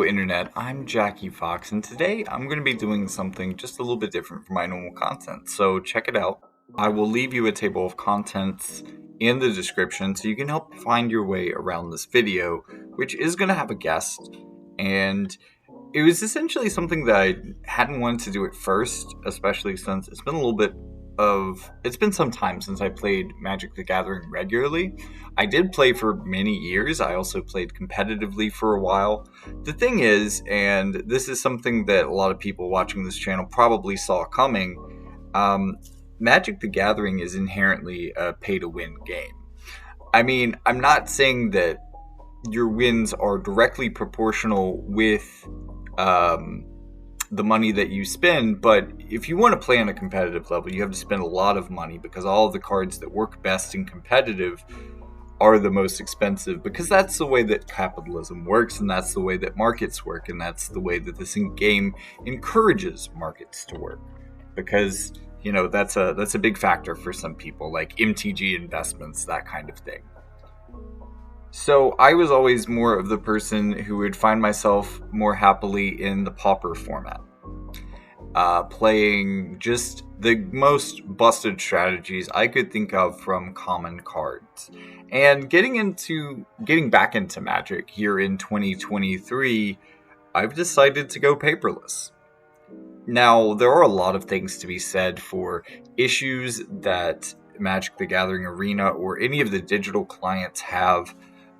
Internet, I'm Jackie Fox, and today I'm going to be doing something just a little bit different from my normal content. So check it out. I will leave you a table of contents in the description so you can help find your way around this video, which is going to have a guest. And it was essentially something that I hadn't wanted to do at first, especially since it's been some time since I played Magic the Gathering regularly. I did play for many years. I also played competitively for a while. The thing is, and this is something that a lot of people watching this channel probably saw coming, Magic the Gathering is inherently a pay-to-win game. I mean, I'm not saying that your wins are directly proportional with the money that you spend, but if you want to play on a competitive level, you have to spend a lot of money because all of the cards that work best in competitive are the most expensive, because that's the way that capitalism works, and that's the way that markets work, and that's the way that this game encourages markets to work, because that's a big factor for some people, like MTG investments, that kind of thing. So I was always more of the person who would find myself more happily in the pauper format, playing just the most busted strategies I could think of from common cards. And getting back into Magic here in 2023, I've decided to go paperless. Now, there are a lot of things to be said for issues that Magic the Gathering Arena or any of the digital clients have.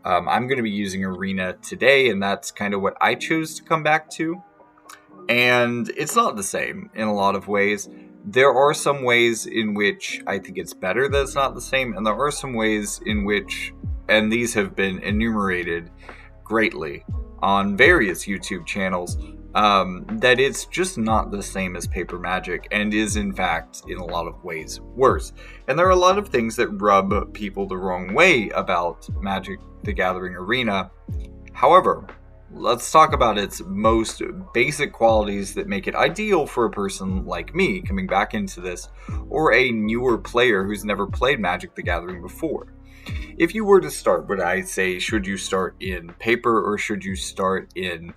I'm going to be using Arena today, and that's kind of what I chose to come back to. And it's not the same in a lot of ways. There are some ways in which I think it's better that it's not the same, and there are some ways in which, and these have been enumerated greatly on various YouTube channels, that it's just not the same as paper Magic, and is in fact in a lot of ways worse. And there are a lot of things that rub people the wrong way about Magic the Gathering Arena. However, let's talk about its most basic qualities that make it ideal for a person like me coming back into this, or a newer player who's never played Magic the Gathering before. If you were to start, would I say, should you start in paper or should you start in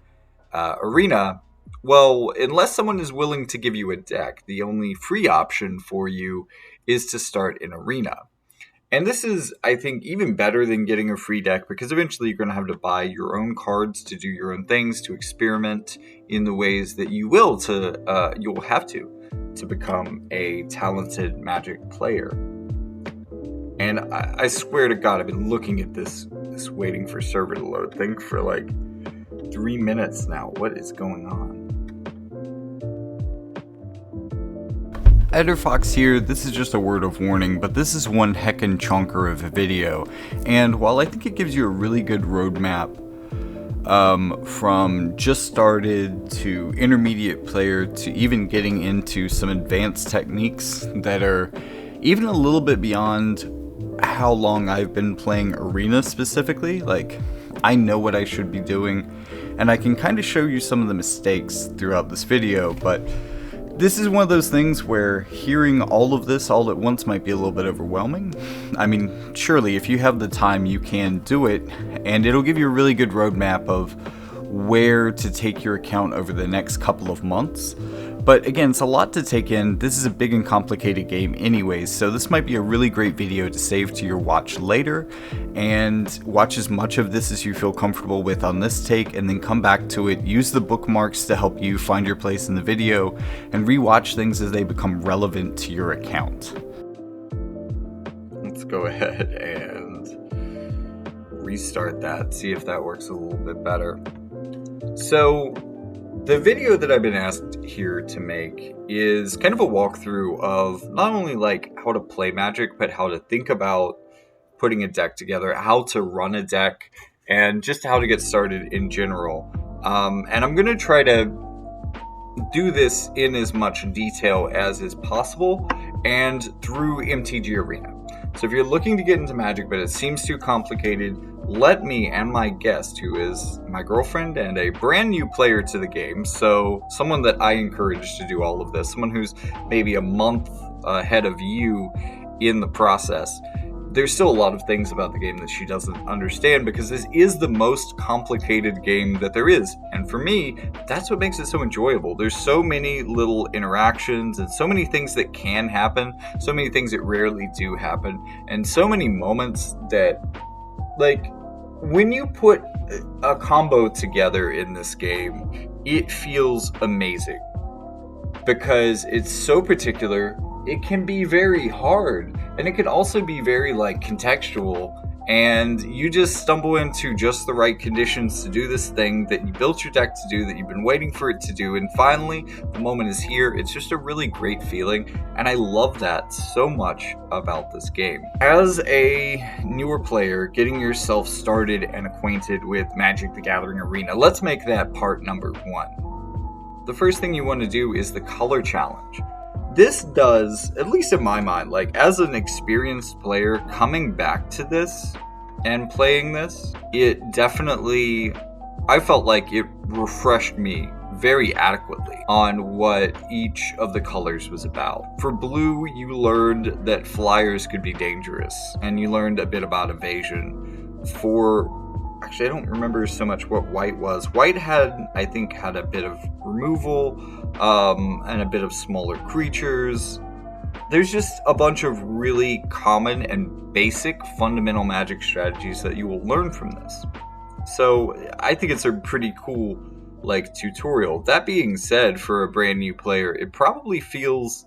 Arena? Well, unless someone is willing to give you a deck, the only free option for you is to start in Arena. And this is, I think, even better than getting a free deck, because eventually you're going to have to buy your own cards to do your own things, to experiment in the ways that you'll have to become a talented Magic player. And I swear to God, I've been looking at this waiting for server to load thing for like 3 minutes now. What is going on? Editor Fox here. This is just a word of warning, but this is one heckin' chunker of a video, and while I think it gives you a really good roadmap from just started to intermediate player to even getting into some advanced techniques that are even a little bit beyond how long I've been playing Arena specifically, like I know what I should be doing, and I can kind of show you some of the mistakes throughout this video, but this is one of those things where hearing all of this all at once might be a little bit overwhelming. I mean, surely if you have the time, you can do it, and it'll give you a really good roadmap of where to take your account over the next couple of months. But again, it's a lot to take in. This is a big and complicated game anyways, so this might be a really great video to save to your watch later, and watch as much of this as you feel comfortable with on this take, and then come back to it, use the bookmarks to help you find your place in the video, and rewatch things as they become relevant to your account. Let's go ahead and restart that, see if that works a little bit better. So, the video that I've been asked here to make is kind of a walkthrough of not only like how to play Magic, but how to think about putting a deck together, how to run a deck, and just how to get started in general. And I'm going to try to do this in as much detail as is possible and through MTG Arena. So if you're looking to get into Magic but it seems too complicated, let me and my guest, who is my girlfriend and a brand new player to the game, so someone that I encourage to do all of this, someone who's maybe a month ahead of you in the process, there's still a lot of things about the game that she doesn't understand, because this is the most complicated game that there is. And for me, that's what makes it so enjoyable. There's so many little interactions and so many things that can happen, so many things that rarely do happen, and so many moments that, like, when you put a combo together in this game, it feels amazing. Because it's so particular, it can be very hard, and it can also be very, like, contextual, and you just stumble into just the right conditions to do this thing that you built your deck to do, that you've been waiting for it to do, and finally, the moment is here. It's just a really great feeling, and I love that so much about this game. As a newer player, getting yourself started and acquainted with Magic the Gathering Arena, let's make that part number 1. The first thing you want to do is the color challenge. This does, at least in my mind, like, as an experienced player coming back to this and playing this, it definitely, I felt like it refreshed me very adequately on what each of the colors was about. For blue, you learned that flyers could be dangerous, and you learned a bit about evasion. Actually, I don't remember so much what white was. White I think had a bit of removal, and a bit of smaller creatures. There's just a bunch of really common and basic fundamental Magic strategies that you will learn from this. So I think it's a pretty cool, like, tutorial. That being said, for a brand new player, it probably feels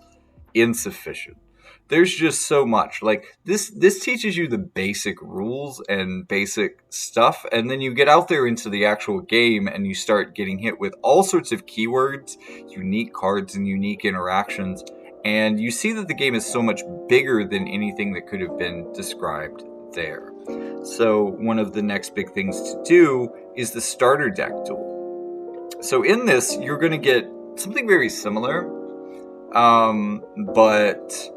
insufficient. There's just so much. Like, this teaches you the basic rules and basic stuff, and then you get out there into the actual game and you start getting hit with all sorts of keywords, unique cards, and unique interactions, and you see that the game is so much bigger than anything that could have been described there. So one of the next big things to do is the starter deck duel. So in this, you're going to get something very similar, but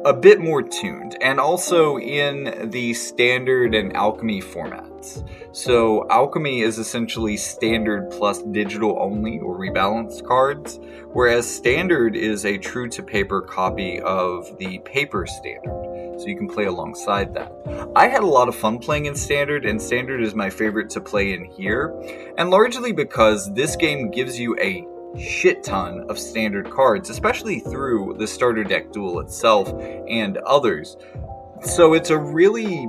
a bit more tuned, and also in the standard and alchemy formats. So alchemy is essentially standard plus digital only or rebalanced cards, whereas standard is a true to paper copy of the paper standard, so you can play alongside that. I had a lot of fun playing in standard, and standard is my favorite to play in here, and largely because this game gives you a shit ton of standard cards, especially through the starter deck duel itself and others. So it's a really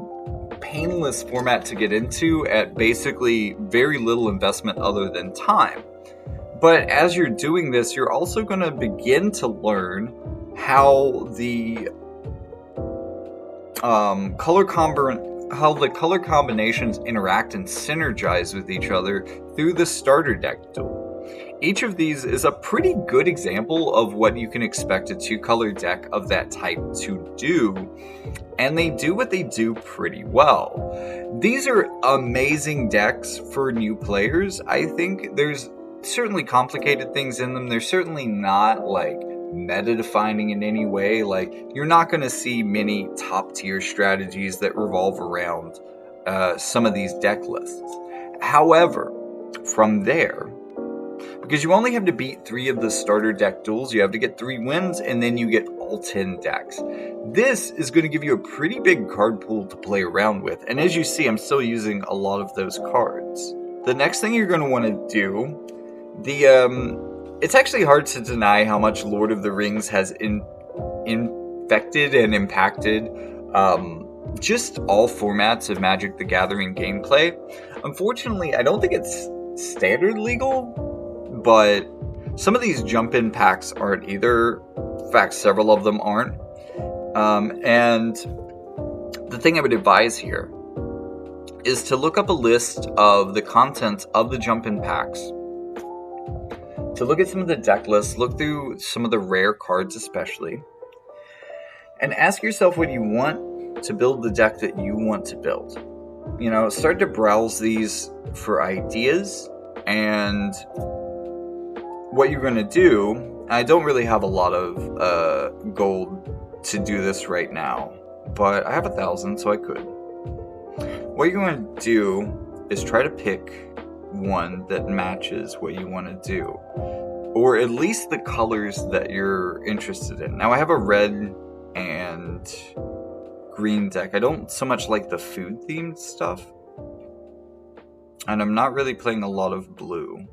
painless format to get into at basically very little investment other than time. But as you're doing this, you're also going to begin to learn how the color combinations interact and synergize with each other through the starter deck duel. Each of these is a pretty good example of what you can expect a 2-color deck of that type to do, and they do what they do pretty well. These are amazing decks for new players. I think there's certainly complicated things in them. They're certainly not, like, meta-defining in any way. Like, you're not going to see many top-tier strategies that revolve around some of these deck lists. However, from there, because you only have to beat 3 of the starter deck duels, you have to get 3 wins, and then you get all 10 decks. This is going to give you a pretty big card pool to play around with, and as you see, I'm still using a lot of those cards. The next thing you're going to want to do, it's actually hard to deny how much Lord of the Rings has infected and impacted just all formats of Magic the Gathering gameplay. Unfortunately, I don't think it's standard legal, but some of these jump-in packs aren't either. In fact, several of them aren't. And the thing I would advise here is to look up a list of the contents of the jump-in packs, to look at some of the deck lists, look through some of the rare cards especially, and ask yourself what you want to build the deck that you want to build. You know, start to browse these for ideas, and what you're going to do, I don't really have a lot of gold to do this right now, but I have 1,000, so I could. What you're going to do is try to pick one that matches what you want to do, or at least the colors that you're interested in. Now I have a red and green deck. I don't so much like the food themed stuff. And I'm not really playing a lot of blue.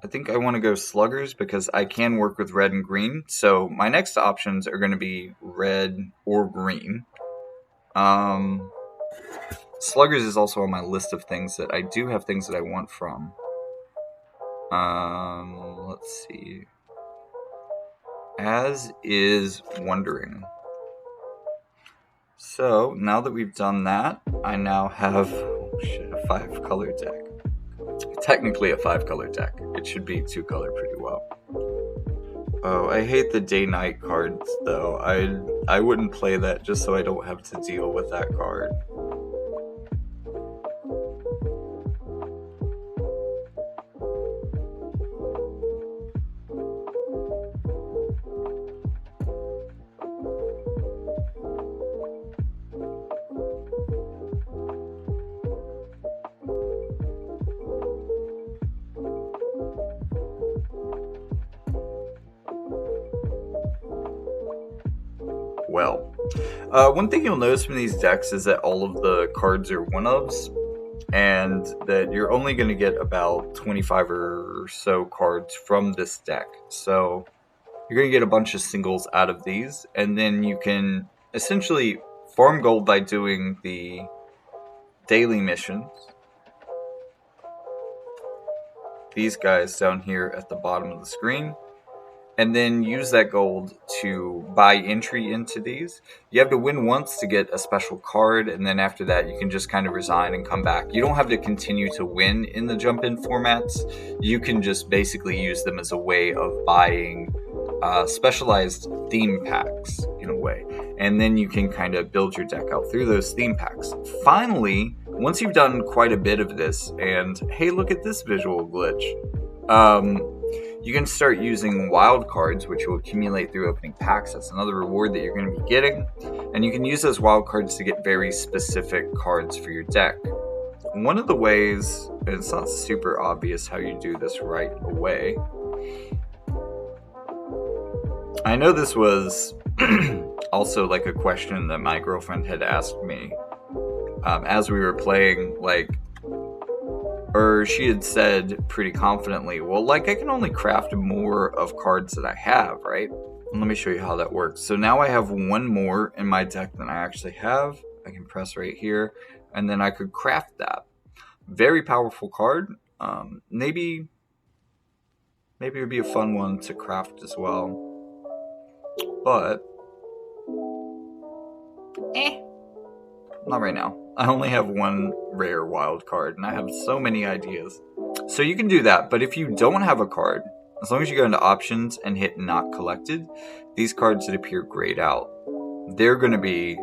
I think I want to go sluggers because I can work with red and green. So my next options are going to be red or green. Sluggers is also on my list of things that I do have things that I want from. Let's see. As is Wondering. So now that we've done that, I now have a 5-color deck. Technically a 5-color deck. It should be 2-color pretty well. Oh, I hate the day-night cards though. I wouldn't play that just so I don't have to deal with that card. Well, one thing you'll notice from these decks is that all of the cards are one-ofs, and that you're only going to get about 25 or so cards from this deck. So you're going to get a bunch of singles out of these, and then you can essentially farm gold by doing the daily missions. These guys down here at the bottom of the screen. And then use that gold to buy entry into these. You have to win once to get a special card, and then after that you can just kind of resign and come back. You don't have to continue to win in the jump-in formats. You can just basically use them as a way of buying specialized theme packs in a way. And then you can kind of build your deck out through those theme packs. Finally, once you've done quite a bit of this, and hey, look at this visual glitch. You can start using wild cards, which will accumulate through opening packs. That's another reward that you're going to be getting. And you can use those wild cards to get very specific cards for your deck. One of the ways, and it's not super obvious how you do this right away. I know this was also like a question that my girlfriend had asked me as we were playing, or she had said pretty confidently, well, I can only craft more of cards that I have, right? And let me show you how that works. So now I have one more in my deck than I actually have. I can press right here, and then I could craft that. Very powerful card. Maybe it would be a fun one to craft as well. But not right now. I only have one rare wild card, and I have so many ideas. So you can do that, but if you don't have a card, as long as you go into options and hit not collected, these cards that appear grayed out, they're going to be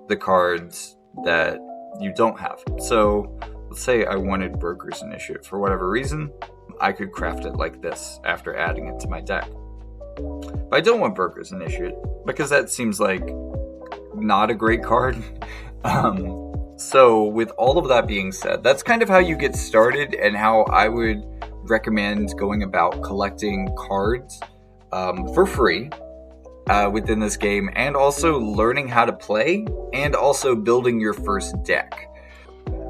the cards that you don't have. So let's say I wanted Broker's Initiative for whatever reason. I could craft it like this after adding it to my deck. But I don't want Broker's Initiative because that seems like not a great card. So with all of that being said, that's kind of how you get started and how I would recommend going about collecting cards for free within this game, and also learning how to play and also building your first deck.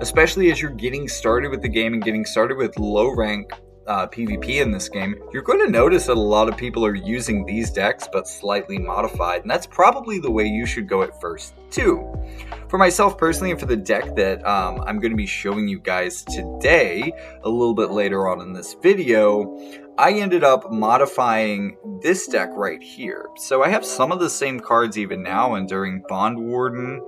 Especially as you're getting started with the game and getting started with low rank PvP in this game, you're going to notice that a lot of people are using these decks but slightly modified, and that's probably the way you should go at first too. For myself personally, and for the deck that I'm going to be showing you guys today a little bit later on in this video, I ended up modifying this deck right here. So I have some of the same cards even now, and during Bond Warden,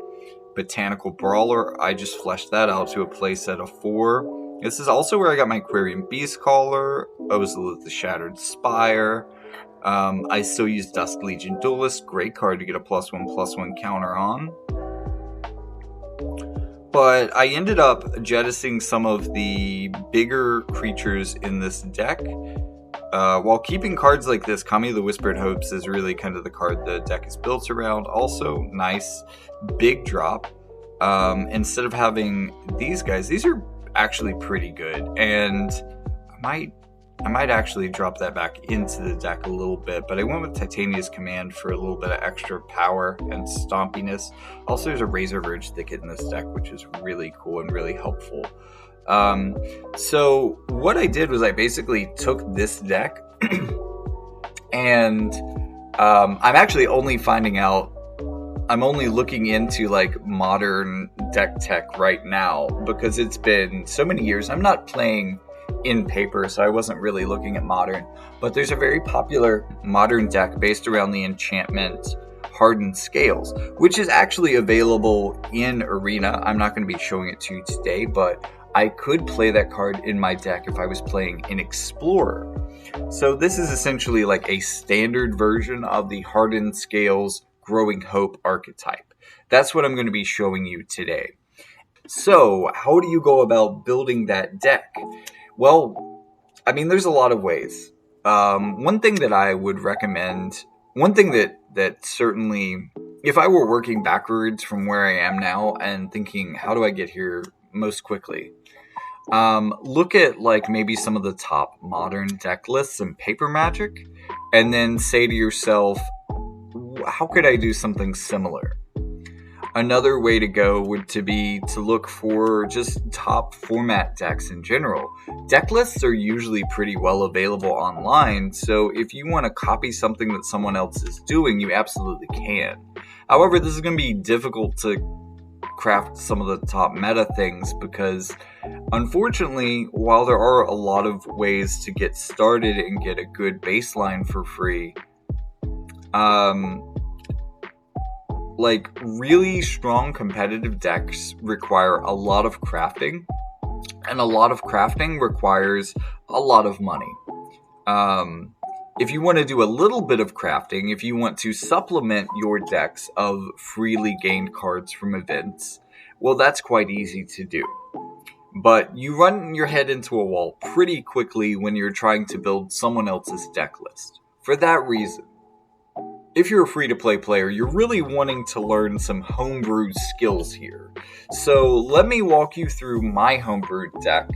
Botanical Brawler, I just fleshed that out to a playset of 4. This is also where I got my Aquarian Beastcaller, Ozolith the Shattered Spire. I still use Dusk Legion Duelist, great card to get a +1/+1 counter on. But I ended up jettisoning some of the bigger creatures in this deck. While keeping cards like this, Kami the Whispered Hopes is really kind of the card the deck is built around. Also, nice, big drop. Instead of having these guys, these are actually pretty good. And I might I might actually drop that back into the deck a little bit, but I went with Titania's Command for a little bit of extra power and stompiness. Also, there's a Razor Verge Thicket in this deck, which is really cool and really helpful. So what I did was I basically took this deck and I'm actually only finding out, I'm only looking into like modern deck tech right now because it's been so many years. I'm not playing in paper, so I wasn't really looking at modern, but there's a very popular modern deck based around the enchantment Hardened Scales, which is actually available in Arena. I'm not going to be showing it to you today, but I could play that card in my deck if I was playing in Explorer. So this is essentially like a standard version of the Hardened Scales Growing Hope archetype. That's what I'm going to be showing you today. So how do you go about building that deck? Well, I mean, there's a lot of ways. One thing that I would recommend, one thing that certainly, if I were working backwards from where I am now and thinking, how do I get here most quickly? Look at like maybe some of the top modern deck lists in Paper Magic, and then say to yourself, how could I do something similar? Another way to go would be to look for just top format decks in general. Deck lists are usually pretty well available online, so if you want to copy something that someone else is doing, you absolutely can. However, this is going to be difficult to craft some of the top meta things because, unfortunately, while there are a lot of ways to get started and get a good baseline for free, like really strong competitive decks require a lot of crafting, and a lot of crafting requires a lot of money. If you want to do a little bit of crafting, if you want to supplement your decks of freely gained cards from events, well, that's quite easy to do. But you run your head into a wall pretty quickly when you're trying to build someone else's deck list. For that reason, if you're a free-to-play player, you're really wanting to learn some homebrew skills here. So let me walk you through my homebrew deck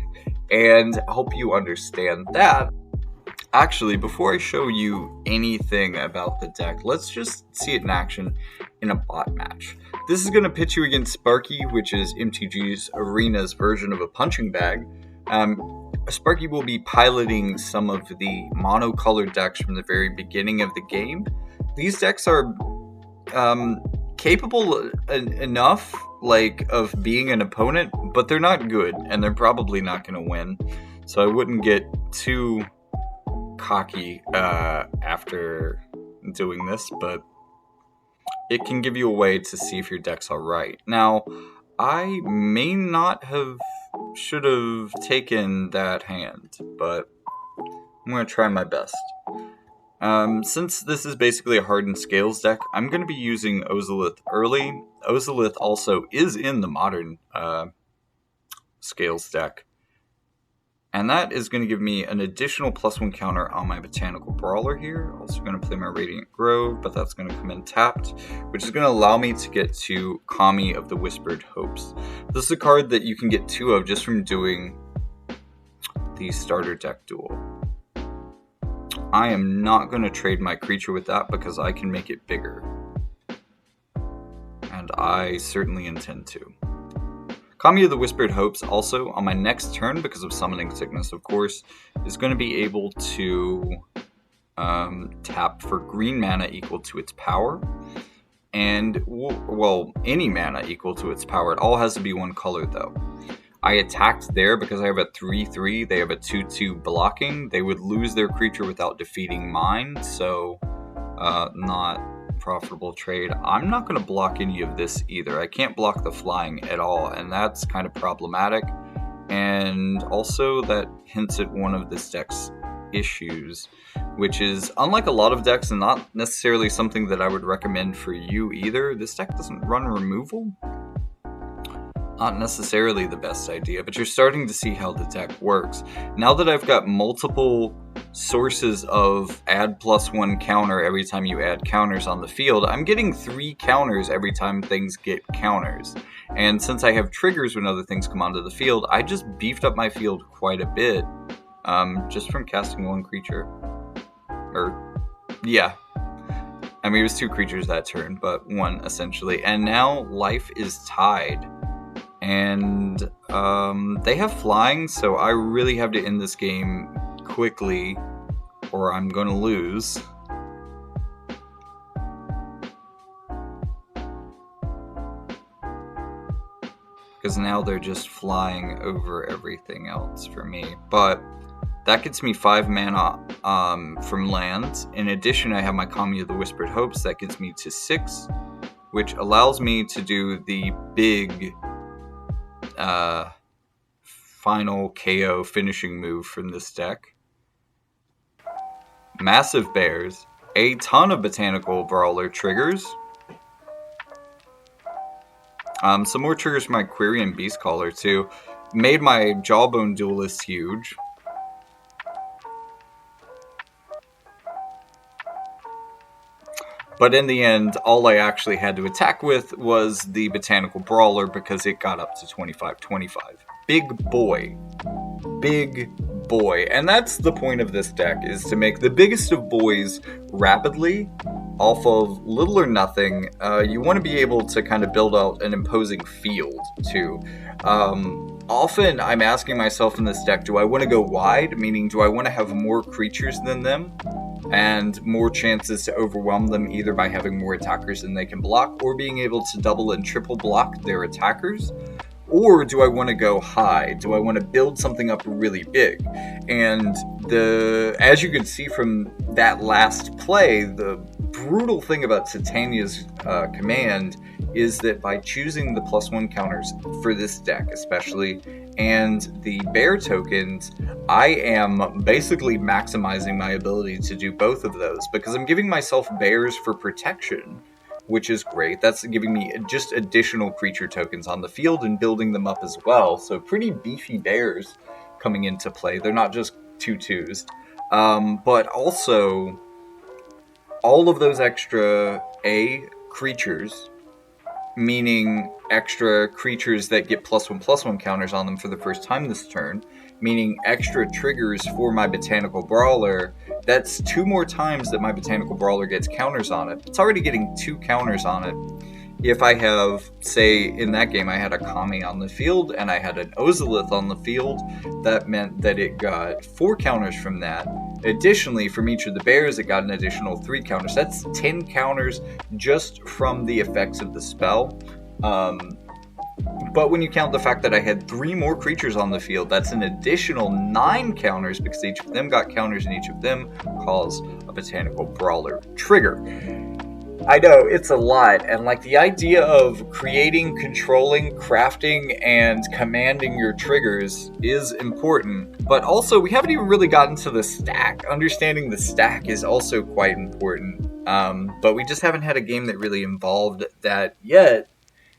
and help you understand that. Actually, before I show you anything about the deck, let's just see it in action in a bot match. This is going to pit you against Sparky, which is MTG's Arena's version of a punching bag. Sparky will be piloting some of the monocolored decks from the very beginning of the game. These decks are capable enough, like, of being an opponent, but they're not good, and they're probably not going to win. So I wouldn't get too cocky after doing this, but it can give you a way to see if your deck's alright. Now, I may not should have taken that hand, but I'm going to try my best. Since this is basically a Hardened Scales deck, I'm going to be using Ozolith early. Ozolith also is in the modern Scales deck. And that is going to give me an additional +1 counter on my Botanical Brawler here. Also going to play my Radiant Grove, but that's going to come in tapped, which is going to allow me to get to Kami of the Whispered Hopes. This is a card that you can get 2 of just from doing the starter deck duel. I am not going to trade my creature with that because I can make it bigger. And I certainly intend to. Kami of the Whispered Hopes also, on my next turn, because of Summoning Sickness, of course, is going to be able to tap for green mana equal to its power. And, well, any mana equal to its power. It all has to be one color, though. I attacked there because I have a 3/3, they have a 2/2 blocking. They would lose their creature without defeating mine, so not profitable trade. I'm not going to block any of this either. I can't block the flying at all, and that's kind of problematic. And also that hints at one of this deck's issues, which is, unlike a lot of decks, and not necessarily something that I would recommend for you either, this deck doesn't run removal. Not necessarily the best idea, but you're starting to see how the deck works. Now that I've got multiple sources of add +1 counter every time you add counters on the field, I'm getting 3 counters every time things get counters. And since I have triggers when other things come onto the field, I just beefed up my field quite a bit just from casting one creature. Or, yeah. I mean, it was 2 creatures that turn, but 1, essentially. And now life is tied. And they have flying, so I really have to end this game quickly, or I'm going to lose. Because now they're just flying over everything else for me. But that gets me 5 mana from lands. In addition, I have my Kami of the Whispered Hopes. That gets me to 6, which allows me to do the big final KO finishing move from this deck. Massive Bears. A ton of Botanical Brawler triggers. Some more triggers for my Quirion Beastcaller too. Made my Jawbone Duelist huge. But in the end, all I actually had to attack with was the Botanical Brawler because it got up to 25-25. Big boy. Big boy. And that's the point of this deck, is to make the biggest of boys rapidly off of little or nothing. You want to be able to kind of build out an imposing field too. Often I'm asking myself in this deck, do I want to go wide? Meaning, do I want to have more creatures than them? And more chances to overwhelm them either by having more attackers than they can block or being able to double and triple block their attackers? Or do I want to go high? Do I want to build something up really big? And as you can see from that last play, the brutal thing about Titania's command is that by choosing the +1 counters for this deck especially, and the bear tokens, I am basically maximizing my ability to do both of those, because I'm giving myself bears for protection, which is great. That's giving me just additional creature tokens on the field and building them up as well. So pretty beefy bears coming into play. They're not just 2/2s. But also, all of those extra creatures, meaning extra creatures that get +1/+1 counters on them for the first time this turn, meaning extra triggers for my Botanical Brawler. That's 2 more times that my Botanical Brawler gets counters on it. It's already getting 2 counters on it. If I have, say, in that game I had a Kami on the field and I had an Ozolith on the field, that meant that it got 4 counters from that. Additionally, from each of the bears, it got an additional 3 counters. That's 10 counters just from the effects of the spell. But when you count the fact that I had 3 more creatures on the field, that's an additional 9 counters, because each of them got counters and each of them cause a Botanical Brawler trigger. I know, it's a lot, and like the idea of creating, controlling, crafting, and commanding your triggers is important, but also we haven't even really gotten to the stack. Understanding the stack is also quite important, but we just haven't had a game that really involved that yet.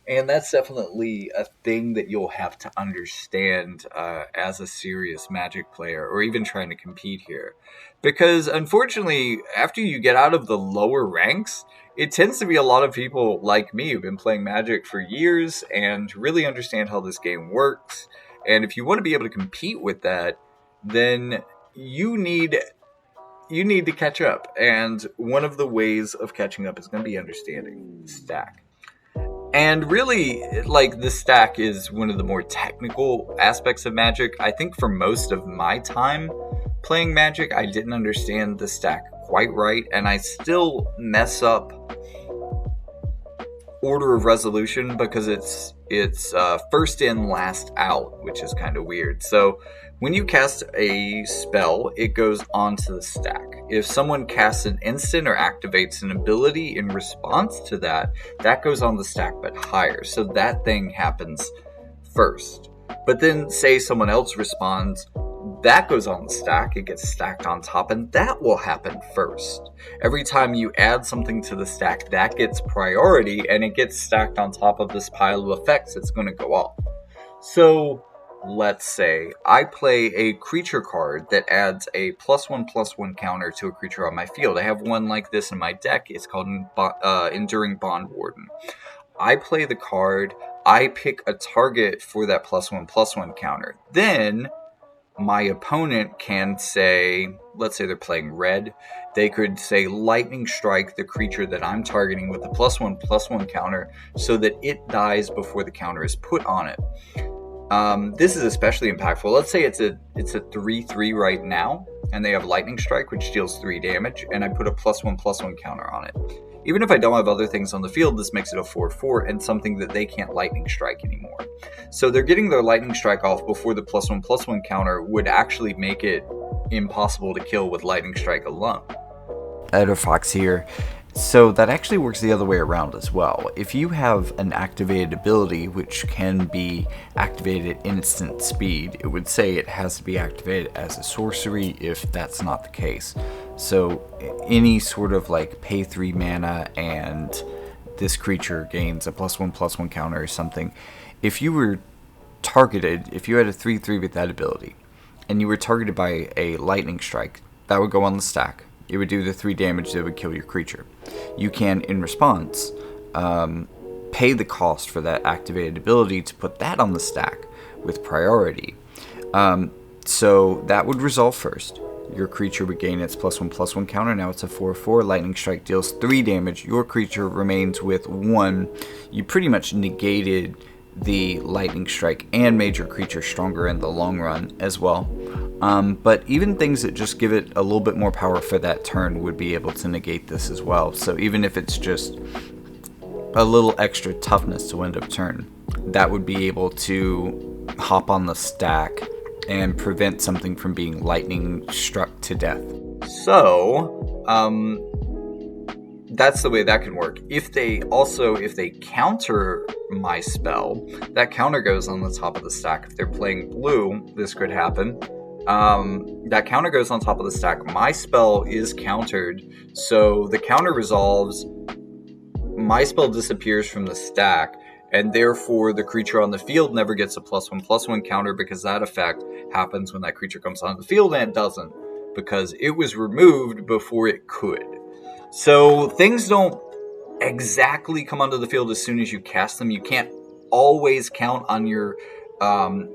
And that's definitely a thing that you'll have to understand as a serious Magic player, or even trying to compete here. Because unfortunately, after you get out of the lower ranks, it tends to be a lot of people like me who've been playing Magic for years and really understand how this game works. And if you want to be able to compete with that, then you need to catch up. And one of the ways of catching up is going to be understanding stack. And really, like, the stack is one of the more technical aspects of Magic. I think for most of my time playing Magic, I didn't understand the stack quite right, and I still mess up order of resolution because it's first in, last out, which is kind of weird. So when you cast a spell, it goes onto the stack. If someone casts an instant or activates an ability in response to that, that goes on the stack but higher. So that thing happens first. But then say someone else responds, that goes on the stack, it gets stacked on top, and that will happen first. Every time you add something to the stack, that gets priority, and it gets stacked on top of this pile of effects that's going to go off. So let's say I play a creature card that adds a +1/+1 counter to a creature on my field. I have one like this in my deck. It's called Enduring Bond Warden. I play the card, I pick a target for that +1/+1 counter. Then my opponent can say, let's say they're playing red, they could say lightning strike the creature that I'm targeting with the +1/+1 counter so that it dies before the counter is put on it. This is especially impactful. Let's say it's a 3/3 right now, and they have lightning strike, which deals 3 damage, and I put a +1/+1 counter on it. Even if I don't have other things on the field, this makes it a 4/4 and something that they can't lightning strike anymore. So they're getting their lightning strike off before the +1/+1 counter would actually make it impossible to kill with lightning strike alone. Fox here. So that actually works the other way around as well. If you have an activated ability which can be activated at instant speed, it would say it has to be activated as a sorcery if that's not the case. So any sort of like pay 3 mana and this creature gains a +1/+1 counter or something. If you were targeted, if you had a 3/3 with that ability and you were targeted by a lightning strike, that would go on the stack. It would do the 3 damage that would kill your creature. You can, in response, pay the cost for that activated ability to put that on the stack with priority. So that would resolve first. Your creature would gain its +1/+1 counter. Now it's a 4/4. Lightning strike deals 3 damage. Your creature remains with 1. You pretty much negated the lightning strike and made your creature stronger in the long run as well. But even things that just give it a little bit more power for that turn would be able to negate this as well. So even if it's just a little extra toughness to end of turn, that would be able to hop on the stack and prevent something from being lightning struck to death. So, that's the way that can work. If they counter my spell, that counter goes on the top of the stack. If they're playing blue, this could happen. That counter goes on top of the stack. My spell is countered, so the counter resolves. My spell disappears from the stack, and therefore the creature on the field never gets a +1/+1 counter because that effect happens when that creature comes on the field, and it doesn't because it was removed before it could. So things don't exactly come onto the field as soon as you cast them. You can't always count on your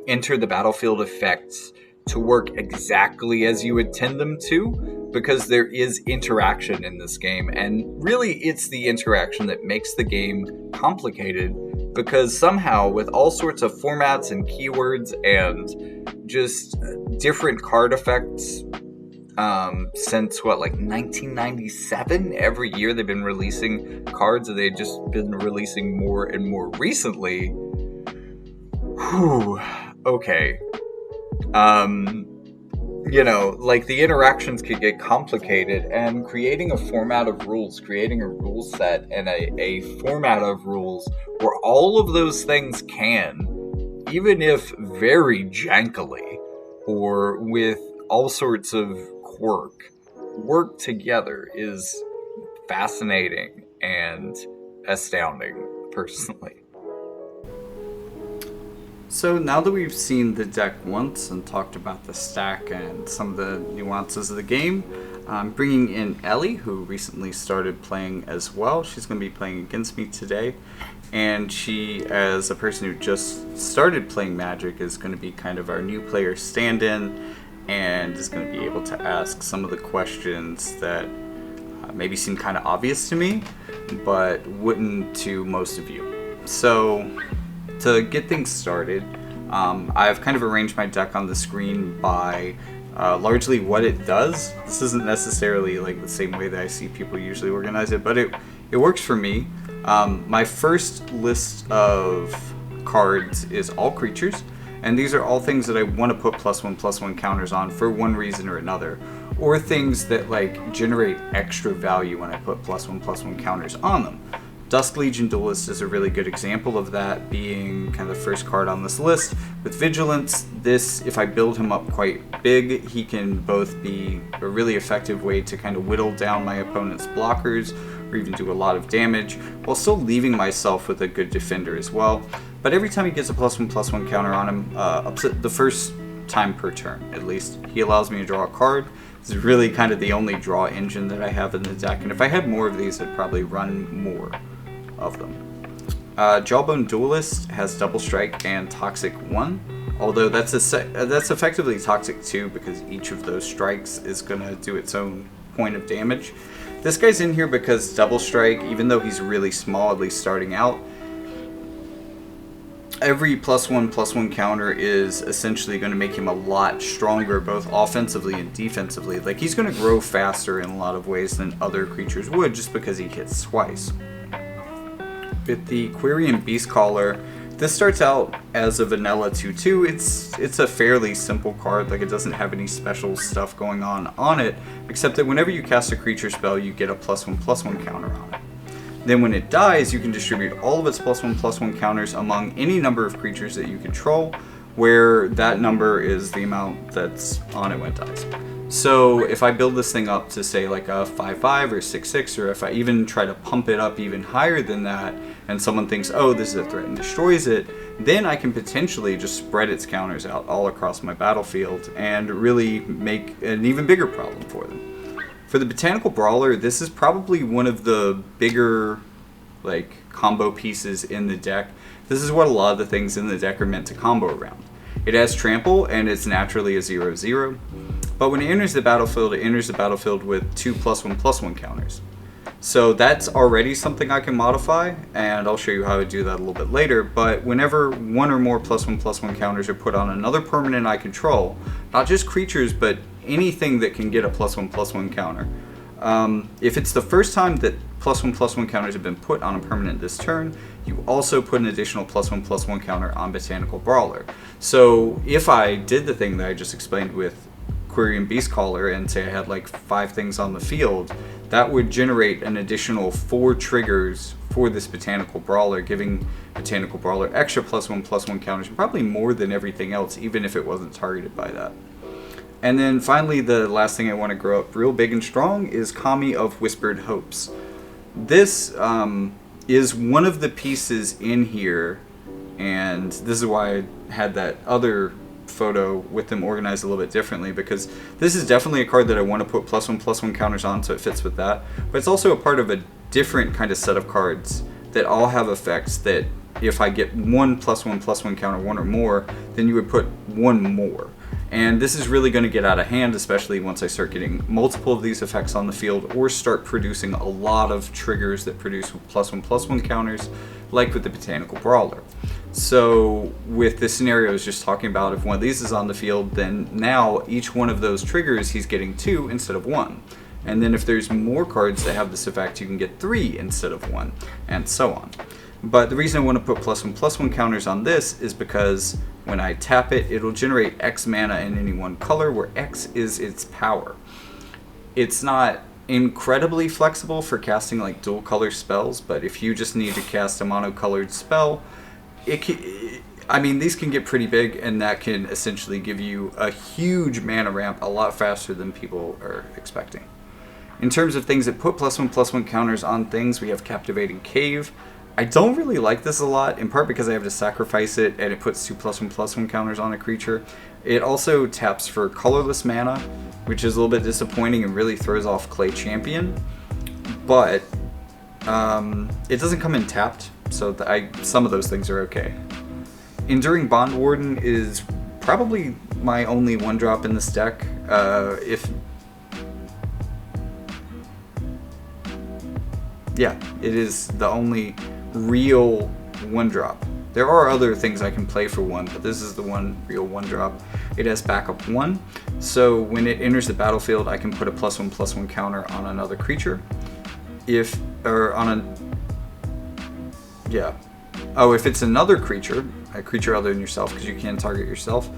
enter the battlefield effects to work exactly as you intend them to, because there is interaction in this game, and really it's the interaction that makes the game complicated, because somehow with all sorts of formats and keywords and just different card effects since like 1997, every year they've been releasing cards, and they've just been releasing more and more recently. Okay. Like the interactions could get complicated, and creating a format of rules, creating a rule set and a format of rules where all of those things can, even if very jankily or with all sorts of quirk, work together is fascinating and astounding, personally. So now that we've seen the deck once and talked about the stack and some of the nuances of the game, I'm bringing in Ellie, who recently started playing as well. She's going to be playing against me today, and she, as a person who just started playing Magic, is going to be kind of our new player stand-in and is going to be able to ask some of the questions that maybe seem kind of obvious to me, but wouldn't to most of you. So to get things started, I've kind of arranged my deck on the screen by largely what it does. This isn't necessarily like the same way that I see people usually organize it, but it works for me. My first list of cards is all creatures, and these are all things that I want to put +1/+1 counters on for one reason or another, or things that like generate extra value when I put +1/+1 counters on them. Dusk Legion Duelist is a really good example of that, being kind of the first card on this list. With Vigilance, this, if I build him up quite big, he can both be a really effective way to kind of whittle down my opponent's blockers, or even do a lot of damage, while still leaving myself with a good defender as well. But every time he gets a +1/+1 counter on him, the first time per turn at least, he allows me to draw a card. This is really kind of the only draw engine that I have in the deck, and if I had more of these, I'd probably run more of them. Jawbone Duelist has Double Strike and Toxic 1. Although that's effectively toxic too, because each of those strikes is going to do its own point of damage. This guy's in here because double strike, even though he's really small, at least starting out, every +1/+1 counter is essentially going to make him a lot stronger, both offensively and defensively. Like, he's going to grow faster in a lot of ways than other creatures would, just because he hits twice. With the Quirion Beastcaller, this starts out as a vanilla 2/2. It's a fairly simple card. Like, it doesn't have any special stuff going on it, except that whenever you cast a creature spell, you get a +1/+1 counter on it. Then when it dies, you can distribute all of its +1/+1 counters among any number of creatures that you control, where that number is the amount that's on it when it dies. So if I build this thing up to, say, like a 5/5 or 6/6, or if I even try to pump it up even higher than that, and someone thinks, oh, this is a threat, and destroys it, then I can potentially just spread its counters out all across my battlefield and really make an even bigger problem for them. For the Botanical Brawler, this is probably one of the bigger, like, combo pieces in the deck. This is what a lot of the things in the deck are meant to combo around. It has Trample, and it's naturally a 0/0. But when it enters the battlefield with 2 +1/+1 counters. So that's already something I can modify, and I'll show you how to do that a little bit later. But whenever one or more +1/+1 counters are put on another permanent I control, not just creatures, but anything that can get a +1/+1 counter. If it's the first time that +1/+1 counters have been put on a permanent this turn, you also put an additional +1/+1 counter on Botanical Brawler. So if I did the thing that I just explained with Quirion Beastcaller and say I had like 5 things on the field, that would generate an additional 4 triggers for this Botanical Brawler, giving Botanical Brawler extra +1/+1 counters, probably more than everything else, even if it wasn't targeted by that. And then finally, the last thing I want to grow up real big and strong is Kami of Whispered Hopes. This is one of the pieces in here, and this is why I had that other photo with them organized a little bit differently, because this is definitely a card that I want to put +1/+1 counters on, so it fits with that. But it's also a part of a different kind of set of cards that all have effects that if I get one +1/+1 counter, 1 or more, then you would put 1 more. And this is really going to get out of hand, especially once I start getting multiple of these effects on the field, or start producing a lot of triggers that produce +1/+1 counters, like with the Botanical Brawler. So with this scenario I was just talking about, if one of these is on the field, then now each one of those triggers he's getting 2 instead of 1. And then if there's more cards that have this effect, you can get 3 instead of 1, and so on. But the reason I want to put +1/+1 counters on this is because when I tap it, it'll generate X mana in any one color, where X is its power. It's not incredibly flexible for casting like dual color spells, but if you just need to cast a monocolored spell, these can get pretty big, and that can essentially give you a huge mana ramp a lot faster than people are expecting. In terms of things that put +1/+1 counters on things, we have Captivating Cave. I don't really like this a lot, in part because I have to sacrifice it, and it puts 2 +1/+1 counters on a creature. It also taps for colorless mana, which is a little bit disappointing and really throws off Clay Champion. But it doesn't come in tapped, so some of those things are okay. Enduring Bond Warden is probably my only 1-drop in this deck. It is the only real 1-drop. There are other things I can play for 1, but this is the one real 1-drop. It has backup 1, so when it enters the battlefield, I can put a +1/+1 counter on another creature. If it's another creature, a creature other than yourself, because you can target yourself,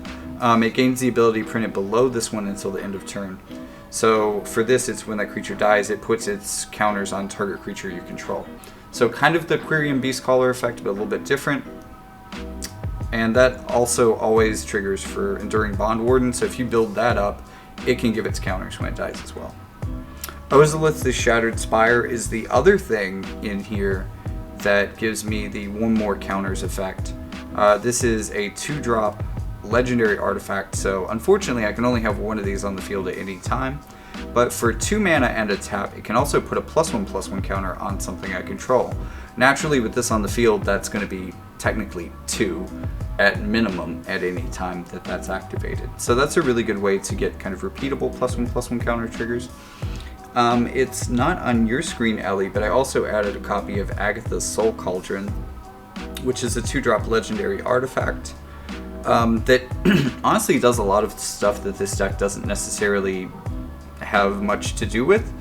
it gains the ability to print it below this one until the end of turn. So for this, it's when that creature dies, it puts its counters on target creature you control. So kind of the Quirion Beastcaller effect, but a little bit different. And that also always triggers for Enduring Bond Warden, so if you build that up, it can give its counters when it dies as well. Ozolith the Shattered Spire is the other thing in here that gives me the 1 more counters effect. This is a 2-drop legendary artifact, so unfortunately I can only have 1 of these on the field at any time. But for 2 mana and a tap, it can also put a +1/+1 counter on something I control. Naturally, with this on the field, that's going to be technically 2, at minimum at any time that that's activated. So that's a really good way to get kind of repeatable +1/+1 counter triggers. It's not on your screen, Ellie, but I also added a copy of Agatha's Soul Cauldron, which is a 2-drop legendary artifact that honestly does a lot of stuff that this deck doesn't necessarily have much to do with.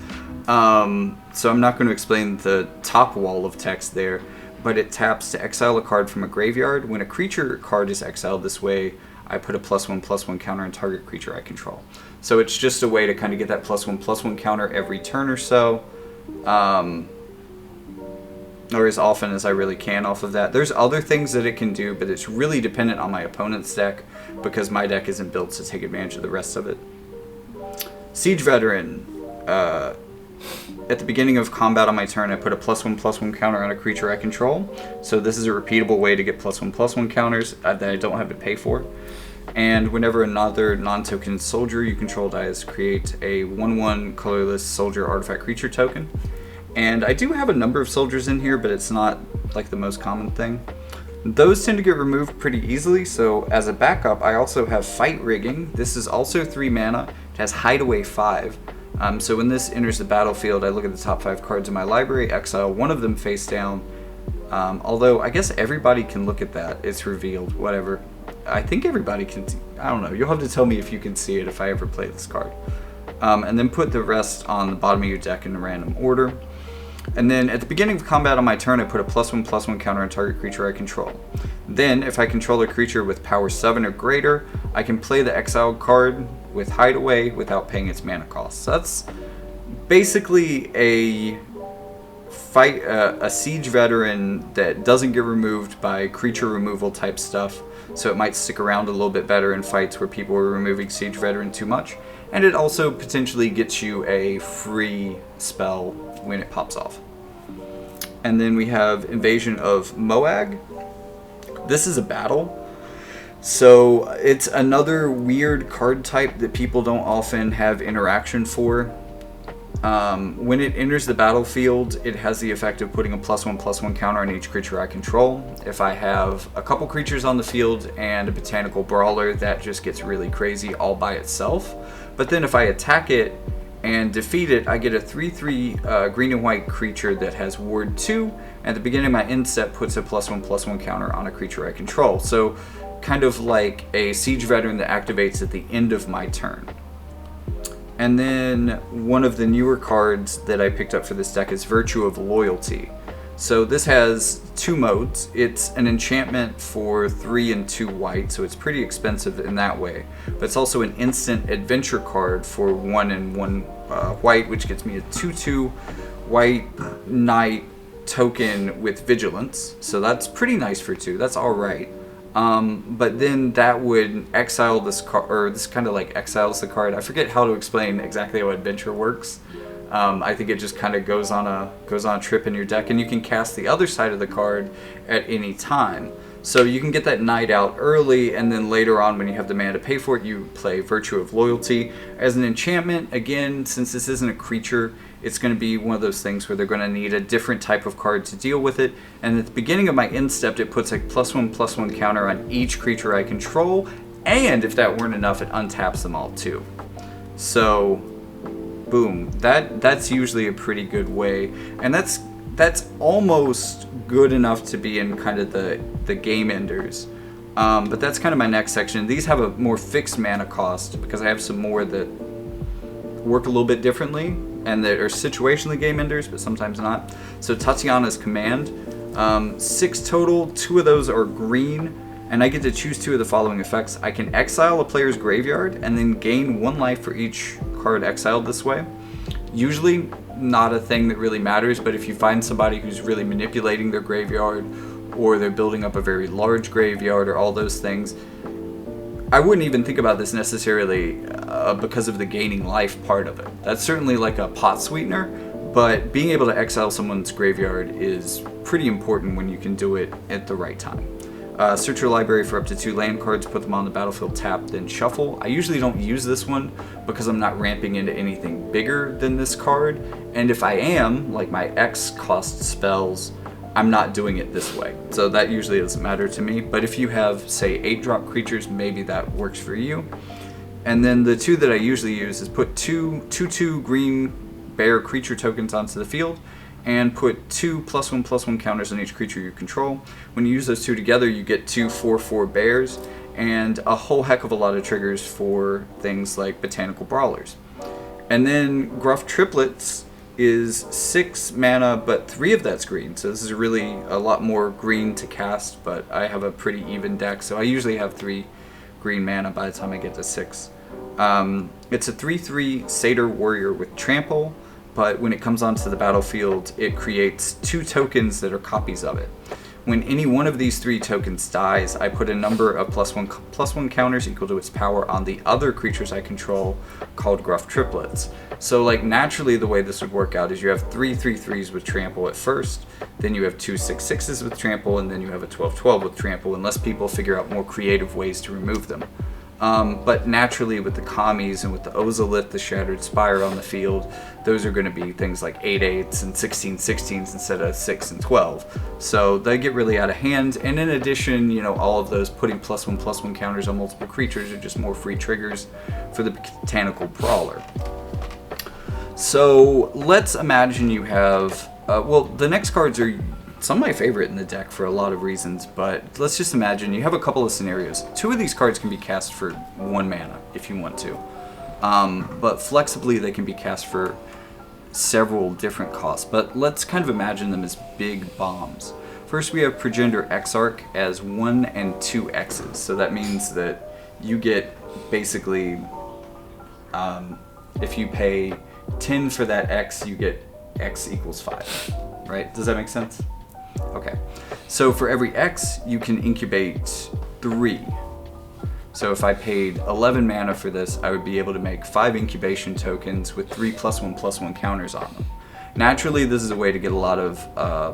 So I'm not going to explain the top wall of text there, but it taps to exile a card from a graveyard. When a creature card is exiled this way, I put a +1/+1 counter on target creature I control. So it's just a way to kind of get that +1/+1 counter every turn or so, or as often as I really can off of that. There's other things that it can do, but it's really dependent on my opponent's deck because my deck isn't built to take advantage of the rest of it. Siege Veteran. At the beginning of combat on my turn, I put a +1/+1 counter on a creature I control. So this is a repeatable way to get +1/+1 counters that I don't have to pay for. And whenever another non-token soldier you control dies, create a 1/1 colorless soldier artifact creature token. And I do have a number of soldiers in here, but it's not like the most common thing. Those tend to get removed pretty easily, so as a backup, I also have Fight Rigging. This is also 3 mana. It has Hideaway 5. So when this enters the battlefield, I look at the top 5 cards in my library, exile one of them face down. Although I guess everybody can look at that. It's revealed, whatever. I think everybody can, I don't know. You'll have to tell me if you can see it if I ever play this card. And then put the rest on the bottom of your deck in a random order. And then at the beginning of combat on my turn, I put a +1/+1 counter on target creature I control. Then, if I control a creature with power 7 or greater, I can play the exiled card with Hideaway without paying its mana cost. So that's basically a Siege Veteran that doesn't get removed by creature removal type stuff, so it might stick around a little bit better in fights where people are removing Siege Veteran too much. And it also potentially gets you a free spell when it pops off. And then we have Invasion of Moag. This is a battle. So it's another weird card type that people don't often have interaction for. When it enters the battlefield, it has the effect of putting a +1/+1 counter on each creature I control. If I have a couple creatures on the field and a Botanical Brawler, that just gets really crazy all by itself. But then if I attack it and defeat it, I get a 3/3 green and white creature that has Ward 2, and at the beginning of my end step puts a +1/+1 counter on a creature I control. So kind of like a Siege Veteran that activates at the end of my turn. And then one of the newer cards that I picked up for this deck is Virtue of Loyalty. So this has 2 modes. It's an enchantment for 3 and 2 white, so it's pretty expensive in that way. But it's also an instant adventure card for 1 and 1 white, which gets me a 2/2 white knight token with vigilance. So that's pretty nice for 2. That's alright. But then that would exile this card, or this kind of like exiles the card. I forget how to explain exactly how adventure works. I think it just kind of goes on a trip in your deck, and you can cast the other side of the card at any time. So you can get that knight out early, and then later on when you have the mana to pay for it, you play Virtue of Loyalty. As an enchantment, again, since this isn't a creature, it's going to be one of those things where they're going to need a different type of card to deal with it. And at the beginning of my end step, it puts a +1/+1 counter on each creature I control, and if that weren't enough, it untaps them all too. So boom, that's usually a pretty good way, and that's almost good enough to be in kind of the game enders. But that's kind of my next section. These have a more fixed mana cost because I have some more that work a little bit differently and that are situationally game enders, but sometimes not. So Tatiana's Command, 6 total, 2 of those are green, and I get to choose 2 of the following effects. I can exile a player's graveyard and then gain 1 life for each card exiled this way. Usually not a thing that really matters, but if you find somebody who's really manipulating their graveyard, or they're building up a very large graveyard, or all those things, I wouldn't even think about this necessarily because of the gaining life part of it. That's certainly like a pot sweetener, but being able to exile someone's graveyard is pretty important when you can do it at the right time. Search your library for up to 2 land cards, put them on the battlefield, tap, then shuffle. I usually don't use this one because I'm not ramping into anything bigger than this card, and if I am, like my X cost spells, I'm not doing it this way. So that usually doesn't matter to me. But if you have, say, 8-drop creatures, maybe that works for you. And then the two that I usually use is put two 2/2 green bear creature tokens onto the field, and put 2 +1/+1 counters on each creature you control. When you use those two together, you get 2 4/4 bears, and a whole heck of a lot of triggers for things like Botanical Brawlers. And then Gruff Triplets is 6 mana, but 3 of that's green. So this is really a lot more green to cast, but I have a pretty even deck, so I usually have 3 green mana by the time I get to 6. It's a 3/3 Satyr Warrior with Trample, but when it comes onto the battlefield, it creates 2 tokens that are copies of it. When any one of these 3 tokens dies, I put a number of +1/+1 counters equal to its power on the other creatures I control, called Gruff Triplets. So like naturally the way this would work out is you have 3 3/3s with Trample at first, then you have 2 6/6s with Trample, and then you have a 12/12 with Trample, unless people figure out more creative ways to remove them. But naturally with the commies and with the Ozolith, the Shattered Spire on the field, those are going to be things like 8/8s and 16/16s instead of 6 and 12. So they get really out of hand, and in addition, you know, all of those putting +1/+1 counters on multiple creatures are just more free triggers for the Botanical Brawler. So let's imagine you have, well, the next cards are some of my favorite in the deck for a lot of reasons, but let's just imagine you have a couple of scenarios. 2 of these cards can be cast for 1 mana if you want to, but flexibly they can be cast for several different costs. But let's kind of imagine them as big bombs. First we have Progenitor Exarch as 1 and 2 X's, so that means that you get basically, if you pay 10 for that X, you get X equals 5, right? Does that make sense? Okay, so for every X, you can incubate 3. So if I paid 11 mana for this, I would be able to make 5 incubation tokens with 3 +1/+1 counters on them. Naturally, this is a way to get a lot of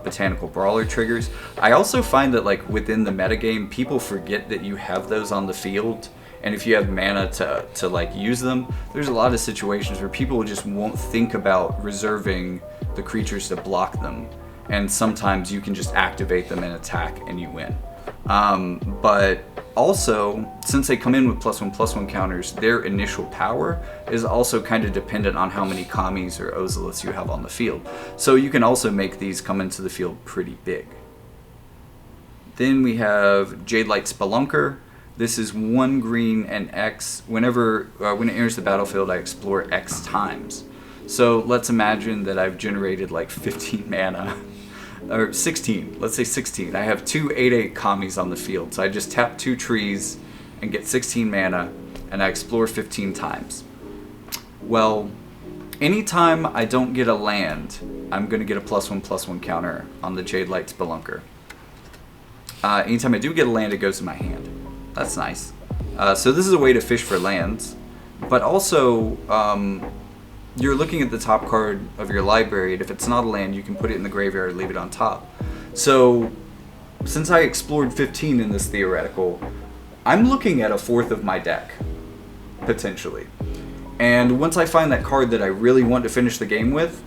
Botanical Brawler triggers. I also find that like within the metagame, people forget that you have those on the field, and if you have mana to like use them, there's a lot of situations where people just won't think about reserving the creatures to block them. And sometimes you can just activate them and attack and you win. But also, since they come in with +1/+1 counters, their initial power is also kind of dependent on how many commies or Ozoliths you have on the field. So you can also make these come into the field pretty big. Then we have Jadelight Spelunker. This is 1 green and X. When it enters the battlefield, I explore X times. So let's imagine that I've generated like 15 mana, or 16, let's say 16. I have 2 8/8 commies on the field, so I just tap 2 trees and get 16 mana, and I explore 15 times. Well, anytime I don't get a land, I'm going to get a +1/+1 counter on the Jadelight Spelunker. Anytime I do get a land, it goes in my hand. That's nice. So this is a way to fish for lands, but also you're looking at the top card of your library, and if it's not a land, you can put it in the graveyard and leave it on top. So since I explored 15 in this theoretical, I'm looking at a fourth of my deck, potentially. And once I find that card that I really want to finish the game with,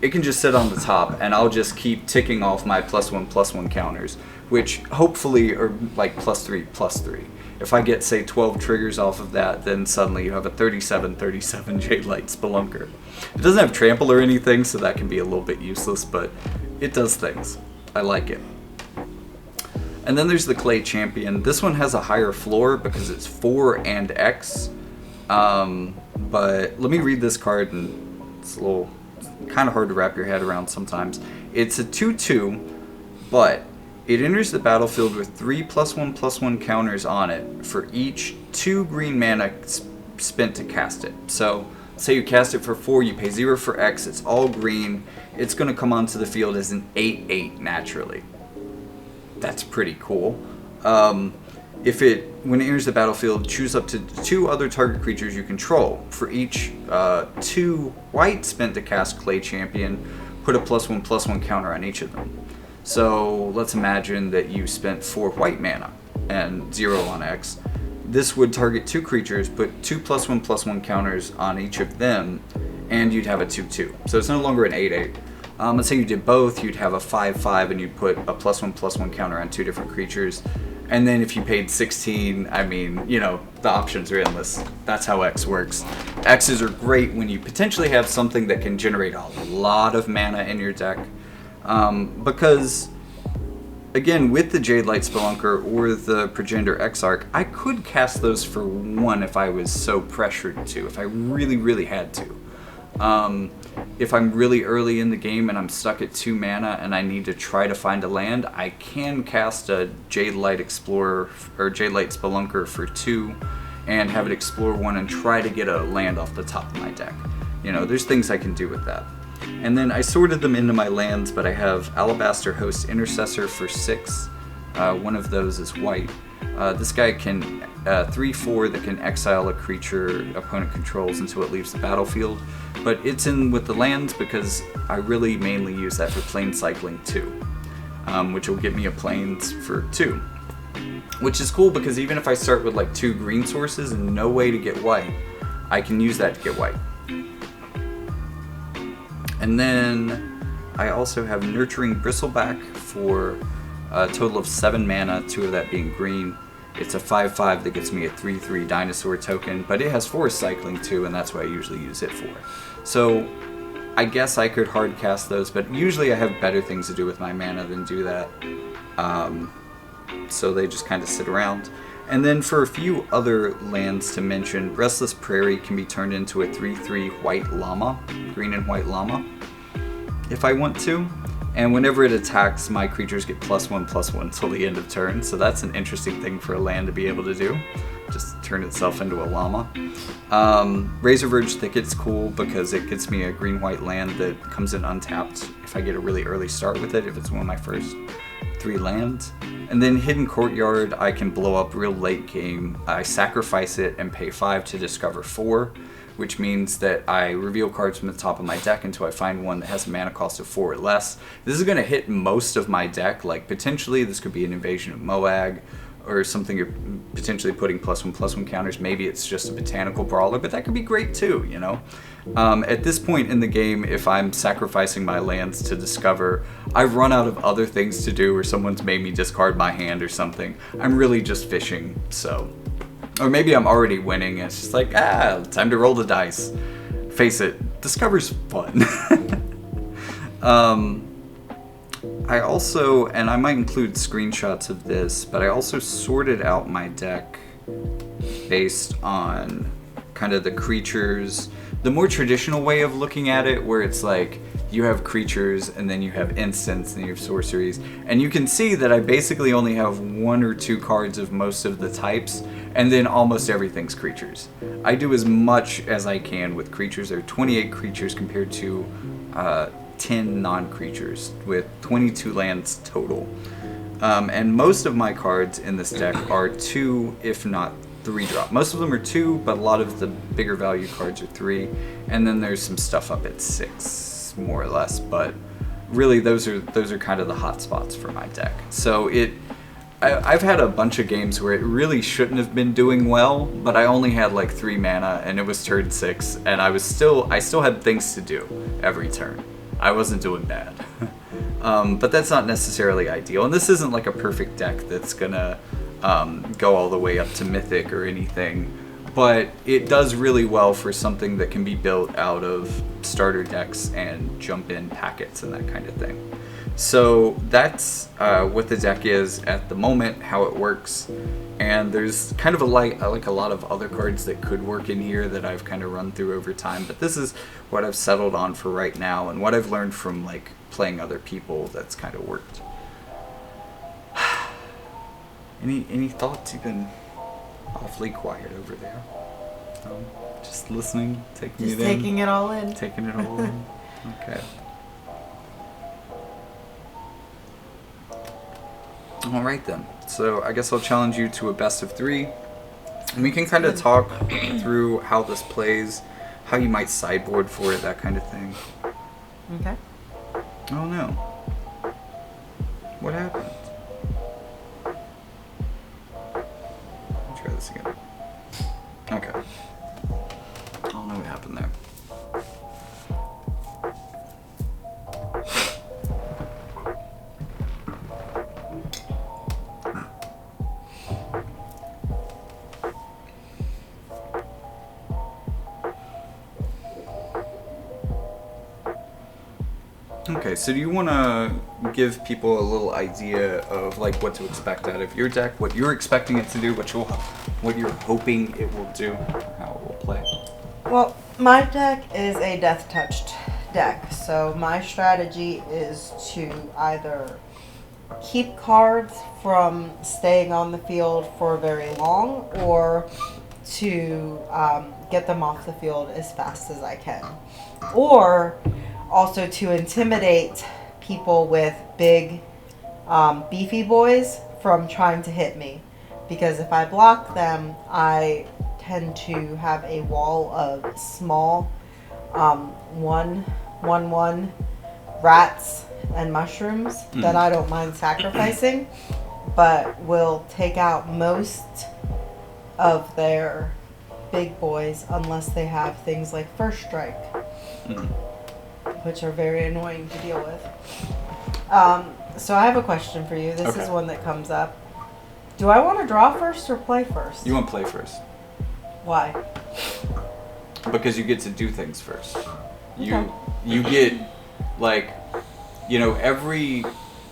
it can just sit on the top, and I'll just keep ticking off my +1/+1 counters, which hopefully are like +3/+3. If I get, say, 12 triggers off of that, then suddenly you have a 37/37 Jadelight Spelunker. It doesn't have Trample or anything, so that can be a little bit useless, but it does things. I like it. And then there's the Clay Champion. This one has a higher floor because it's 4 and X. But let me read this card, and it's a little kind of hard to wrap your head around sometimes. It's a 2/2, but it enters the battlefield with 3 +1/+1 counters on it for each 2 green mana spent to cast it. So say you cast it for 4, you pay 0 for X, it's all green. It's going to come onto the field as an 8/8 naturally. That's pretty cool. When it enters the battlefield, choose up to 2 other target creatures you control. For each 2 white spent to cast Clay Champion, put a +1/+1 counter on each of them. So let's imagine that you spent 4 white mana and 0 on X. This would target 2 creatures, put 2 +1/+1 counters on each of them, and you'd have a 2/2. So it's no longer an 8/8. Let's say you did both, you'd have a 5/5 and you'd put a +1/+1 counter on 2 different creatures. And then if you paid 16, I mean, you know, the options are endless. That's how X works. X's are great when you potentially have something that can generate a lot of mana in your deck. Because, again, with the Jade Light Spelunker or the Progenitor Exarch, I could cast those for 1 if I was so pressured to, if I really, really had to. If I'm really early in the game and I'm stuck at 2 mana and I need to try to find a land, I can cast a Jade Light Explorer or Jade Light Spelunker for 2 and have it explore 1 and try to get a land off the top of my deck. You know, there's things I can do with that. And then I sorted them into my lands, but I have Alabaster Host Intercessor for 6. One of those is white. This guy can 3/4 that can exile a creature opponent controls until it leaves the battlefield, but it's in with the lands because I really mainly use that for plane cycling too, which will get me a planes for 2, which is cool because even if I start with like 2 green sources and no way to get white, I can use that to get white. And then I also have Nurturing Bristleback for a total of 7 mana, 2 of that being green. It's a 5/5 that gets me a 3/3 dinosaur token, but it has forest cycling too, and that's what I usually use it for. So I guess I could hard cast those, but usually I have better things to do with my mana than do that. So they just kind of sit around. And then for a few other lands to mention, Restless Prairie can be turned into a 3/3 white llama, green and white llama, if I want to. And whenever it attacks, my creatures get +1/+1 till the end of turn. So that's an interesting thing for a land to be able to do. Just turn itself into a llama. Razorverge Thicket's cool because it gets me a green-white land that comes in untapped if I get a really early start with it, if it's one of my first 3 lands. And then Hidden Courtyard, I can blow up real late game. I sacrifice it and pay 5 to discover 4. Which means that I reveal cards from the top of my deck until I find one that has a mana cost of 4 or less. This is going to hit most of my deck, like potentially this could be an Invasion of Moag, or something you're potentially putting +1/+1 counters. Maybe it's just a Botanical Brawler, but that could be great too, you know? At this point in the game, if I'm sacrificing my lands to discover, I've run out of other things to do, or someone's made me discard my hand or something. I'm really just fishing, so... Or maybe I'm already winning, it's just like, time to roll the dice. Face it, Discover's fun. I also, and I might include screenshots of this, but I also sorted out my deck based on kind of the creatures, the more traditional way of looking at it, where it's like, you have creatures, and then you have instants, and you have sorceries. And you can see that I basically only have 1 or 2 cards of most of the types, and then almost everything's creatures. I do as much as I can with creatures. There are 28 creatures compared to 10 non-creatures, with 22 lands total. And most of my cards in this deck are 2, if not 3 drop. Most of them are 2, but a lot of the bigger value cards are 3. And then there's some stuff up at 6, more or less. But really, those are kind of the hot spots for my deck. So I've had a bunch of games where it really shouldn't have been doing well, but I only had like 3 mana, and it was turn 6, and I still had things to do every turn. I wasn't doing bad. But that's not necessarily ideal, and this isn't like a perfect deck that's gonna go all the way up to Mythic or anything, but it does really well for something that can be built out of starter decks and jump-in packets and that kind of thing. So that's what the deck is at the moment, how it works, and there's kind of a lot of other cards that could work in here that I've kind of run through over time, but this is what I've settled on for right now and what I've learned from like playing other people that's kind of worked. Any thoughts? You've been awfully quiet over there. Just listening, taking it all in. Taking it all in. Okay. Alright then, so I guess I'll challenge you to a best of 3, and we can kind of talk through how this plays, how you might sideboard for it, that kind of thing. Okay. Oh no. What happened? Let's try this again. Okay. I don't know what happened there. Okay, so do you want to give people a little idea of like what to expect out of your deck, what you're expecting it to do, what you're hoping it will do, how it will play? Well, my deck is a Deathtouch deck, so my strategy is to either keep cards from staying on the field for very long, or to get them off the field as fast as I can, or also to intimidate people with big beefy boys from trying to hit me, because if I block them, I tend to have a wall of small 1/1 rats and mushrooms that I don't mind sacrificing, but will take out most of their big boys unless they have things like First Strike, which are very annoying to deal with. So I have a question for you. This is one that comes up. Do I want to draw first or play first? You want to play first. Why? Because you get to do things first. Okay. You get, like, you know, every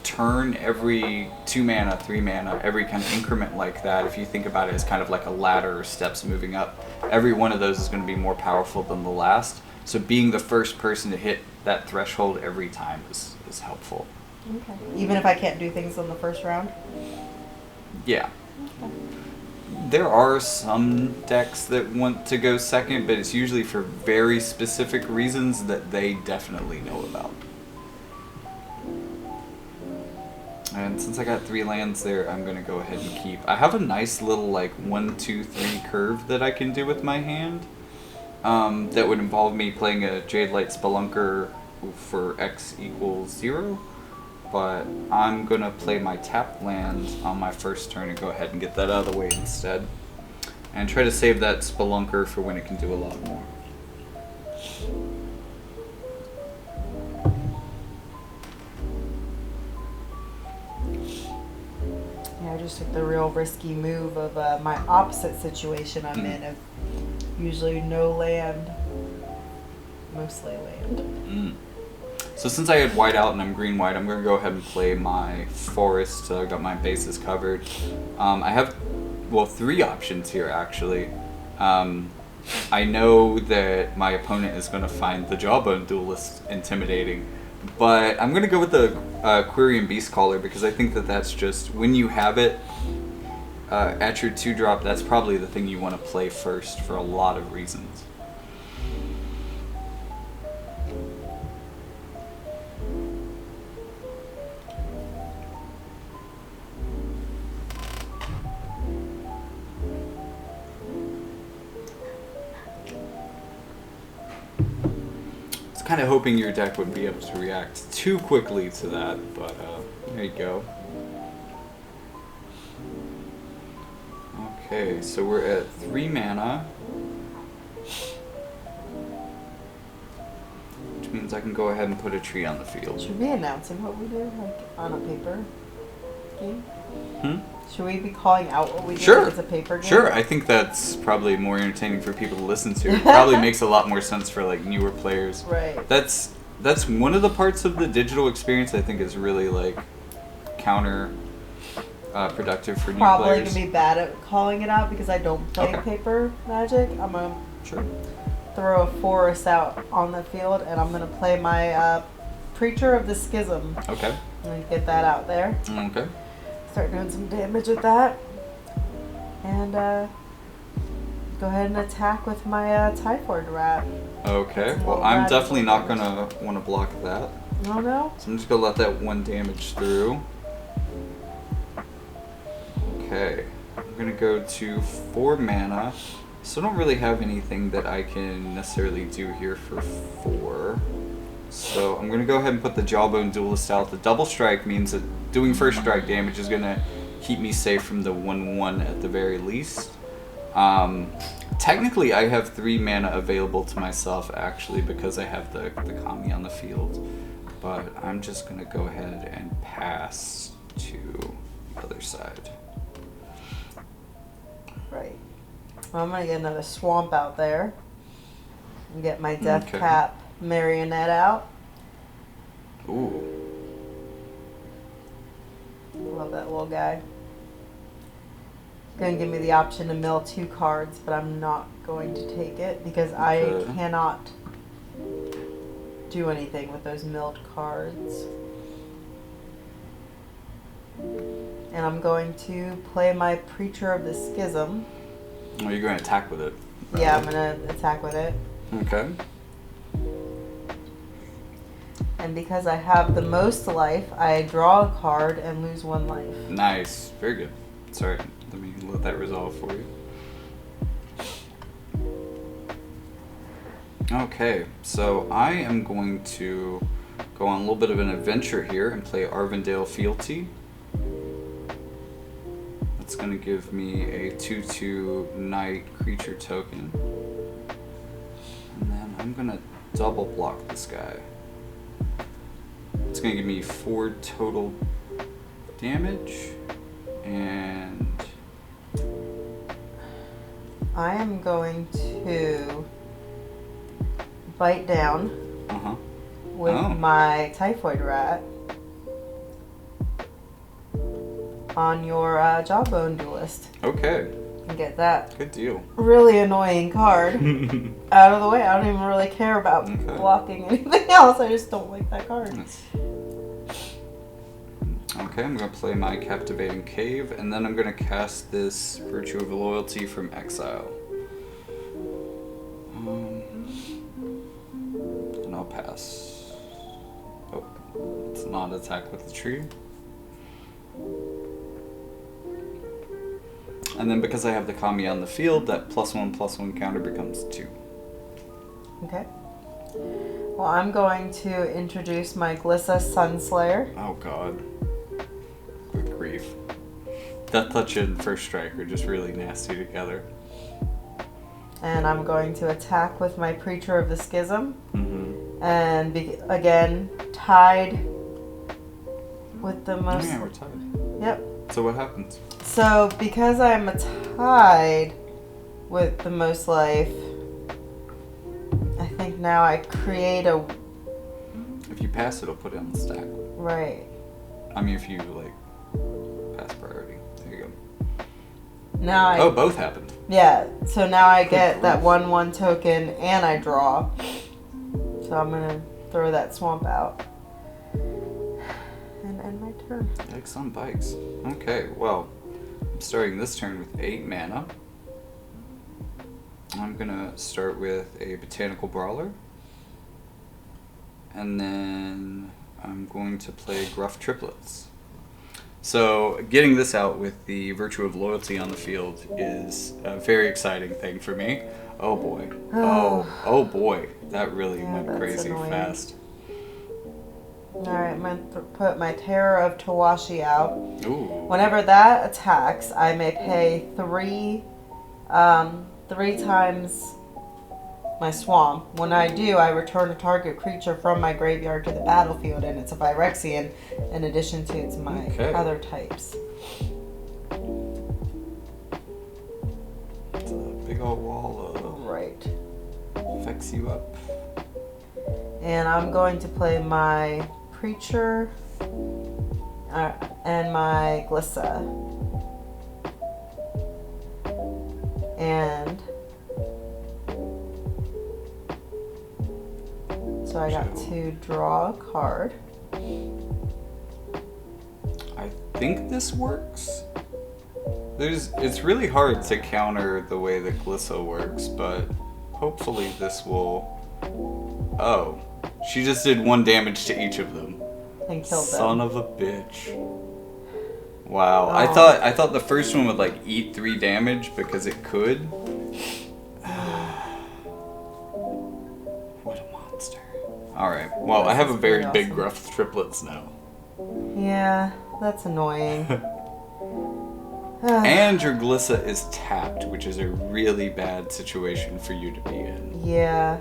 turn, every 2 mana, 3 mana, every kind of increment like that, if you think about it as kind of like a ladder or steps moving up, every one of those is going to be more powerful than the last. So being the first person to hit that threshold every time is helpful. Okay. Even if I can't do things on the first round? Yeah. Okay. There are some decks that want to go second, but it's usually for very specific reasons that they definitely know about. And since I got 3 lands there, I'm going to go ahead and keep. I have a nice little like 1, 2, 3 curve that I can do with my hand. That would involve me playing a Jadelight Spelunker for X = 0. But I'm going to play my tap land on my first turn and go ahead and get that out of the way instead. And try to save that Spelunker for when it can do a lot more. Yeah, I just took the real risky move of my opposite situation I'm in, of usually no land, mostly land. So since I had white out and I'm green-white, I'm going to go ahead and play my forest. So I've got my bases covered. I have, well, 3 options here, actually. I know that my opponent is going to find the Jawbone Duelist intimidating, but I'm going to go with the Quirion Beastcaller, because I think that that's just, when you have it at your 2-drop, that's probably the thing you want to play first for a lot of reasons. Kind of hoping your deck would be able to react too quickly to that, but there you go. Okay, so we're at 3 mana, which means I can go ahead and put a tree on the field. Should we be announcing what we do, like on a paper game? Should we be calling out what we do Sure. if it's a paper game? Sure, I think that's probably more entertaining for people to listen to. It probably makes a lot more sense for like newer players. Right. That's one of the parts of the digital experience I think is really like counter productive for new Probably players. gonna be bad at calling it out because I don't play paper Magic. I'm gonna throw a forest out on the field, and I'm gonna play my Preacher of the Schism. Okay. And get that out there. Okay. Start doing some damage with that, and go ahead and attack with my Typhoid Rat. Okay. Well, I'm definitely not gonna want to block that. Oh no. So I'm just gonna let that 1 damage through. Okay. I'm gonna go to 4 mana. So I don't really have anything that I can necessarily do here for 4. So I'm going to go ahead and put the Jawbone Duelist out. The double strike means that doing first strike damage is going to keep me safe from the 1/1 at the very least. Technically, I have 3 mana available to myself, actually, because I have the Kami on the field. But I'm just going to go ahead and pass to the other side. Right. Well, I'm going to get another Swamp out there. And get my Death Cap Marionette out. Ooh. Love that little guy. Gonna give me the option to mill 2 cards, but I'm not going to take it because I cannot do anything with those milled cards. And I'm going to play my Preacher of the Schism. Oh, you're going to attack with it? Yeah, I'm going to attack with it. Okay. And because I have the most life, I draw a card and lose 1 life. Nice. Very good. Sorry. Let me let that resolve for you. Okay, so I am going to go on a little bit of an adventure here and play Arvindale Fealty. That's going to give me a 2/2 Knight creature token. And then I'm going to double block this guy. It's going to give me 4 total damage. And I am going to bite down with my Typhoid Rat on your Jawbone Duelist. okay, And get that good deal. really annoying card out of the way. I don't even really care about blocking anything else. I just don't like that card. Nice. Okay, I'm going to play my Captivating Cave, and then I'm going to cast this Virtue of Loyalty from Exile. And I'll pass. Oh, it's not attack with the tree. And then because I have the Kami on the field, that +1/+1 counter becomes 2. Okay. Well, I'm going to introduce my Glissa Sunslayer. Oh god. Good grief. Deathtouch and First Strike are just really nasty together. And I'm going to attack with my Preacher of the Schism. Mm-hmm. And again, tied with the most... Oh yeah, we're tied. Yep. So what happens? So, because I'm tied with the most life, I think now I create a... If you pass, it'll put it on the stack. Right. I mean, if you, like, pass priority. There you go. Now I... Oh, both happened. Yeah, so now I get that 1/1 token and I draw. So I'm going to throw that swamp out. And end my turn. Yikes on bikes. Okay, well, I'm starting this turn with 8 mana. I'm gonna start with a Botanical Brawler. And then I'm going to play Gruff Triplets. So getting this out with the Virtue of Loyalty on the field is a very exciting thing for me. Oh boy. Oh boy. That really went crazy annoying. fast. Alright, I'm going to put my Terror of Tawashi out. Ooh. Whenever that attacks, I may pay 3 times my swamp. When I do, I return a target creature from my graveyard to the battlefield, and it's a Phyrexian in addition to its my other types. It's a big old wall of affects you up. And I'm going to play my Preacher and my Glissa. And so I got to draw a card. I think this works. It's really hard to counter the way that Glissa works, but hopefully this will... Oh, she just did 1 damage to each of them. And killed them. Son of a bitch. Wow, Oh. I thought the first one would like eat 3 damage because it could. What a monster. Alright, well I have a very big Gruff Triplets now. Yeah, that's annoying. And your Glissa is tapped, which is a really bad situation for you to be in. Yeah.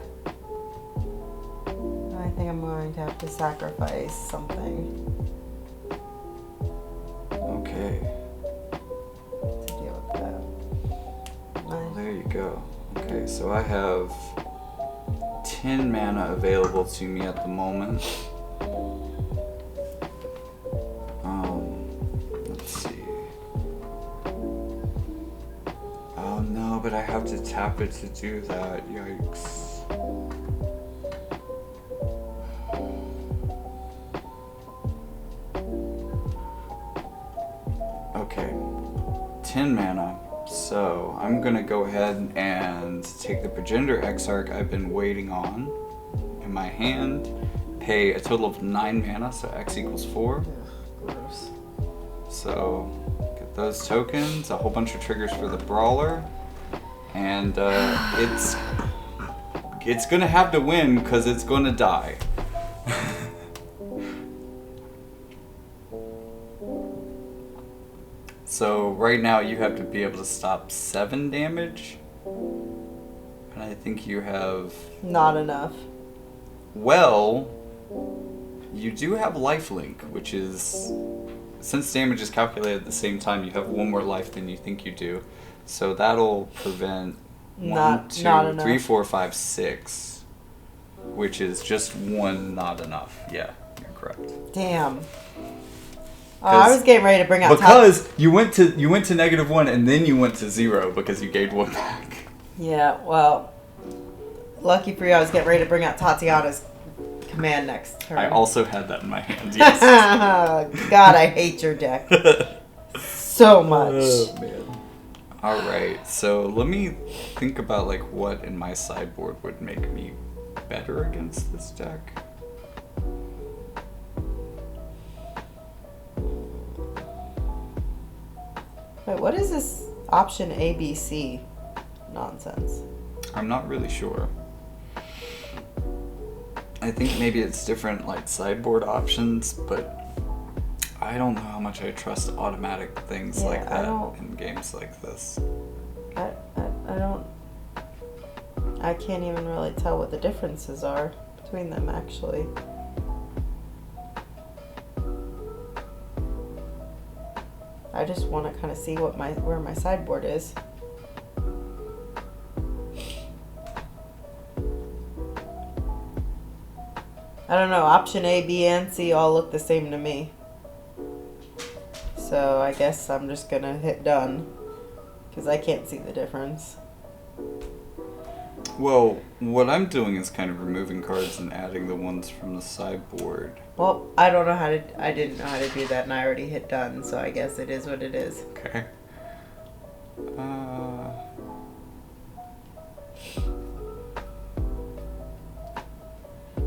I think I'm going to have to sacrifice something Okay. to deal with that. Well, there you go. Okay, so I have 10 mana available to me at the moment. tap it to do that. Yikes. Okay. 10 mana. So I'm gonna go ahead and take the Progenitor Exarch I've been waiting on in my hand, pay a total of 9 mana, so X equals 4. Gross. So get those tokens, a whole bunch of triggers for the Brawler, and it's gonna have to win because it's gonna die. So right now you have to be able to stop 7 damage, and I think you have... Not enough. Well, you do have lifelink, which is... Since damage is calculated at the same time, you have 1 more life than you think you do. So that'll prevent 1, 2, 3, 4, 5, 6, which is just 1 not enough. Yeah, you're correct. Damn. I was getting ready to bring out because you went to -1 and then you went to 0 because you gained 1 back. Yeah, well, lucky for you, I was getting ready to bring out Tatiana's command next turn. I also had that in my hand. Yes. God, I hate your deck so much. Oh, man. All right, so let me think about like what in my sideboard would make me better against this deck. Wait, what is this option ABC nonsense? I'm not really sure. I think maybe it's different like sideboard options, but I don't know how much I trust automatic things like that in games like this. I can't even really tell what the differences are between them actually. I just want to kind of see what where my sideboard is. I don't know, option A, B, and C all look the same to me. So I guess I'm just gonna hit done, because I can't see the difference. Well, what I'm doing is kind of removing cards and adding the ones from the sideboard. Well, I don't know I didn't know how to do that, and I already hit done, so I guess it is what it is. Okay.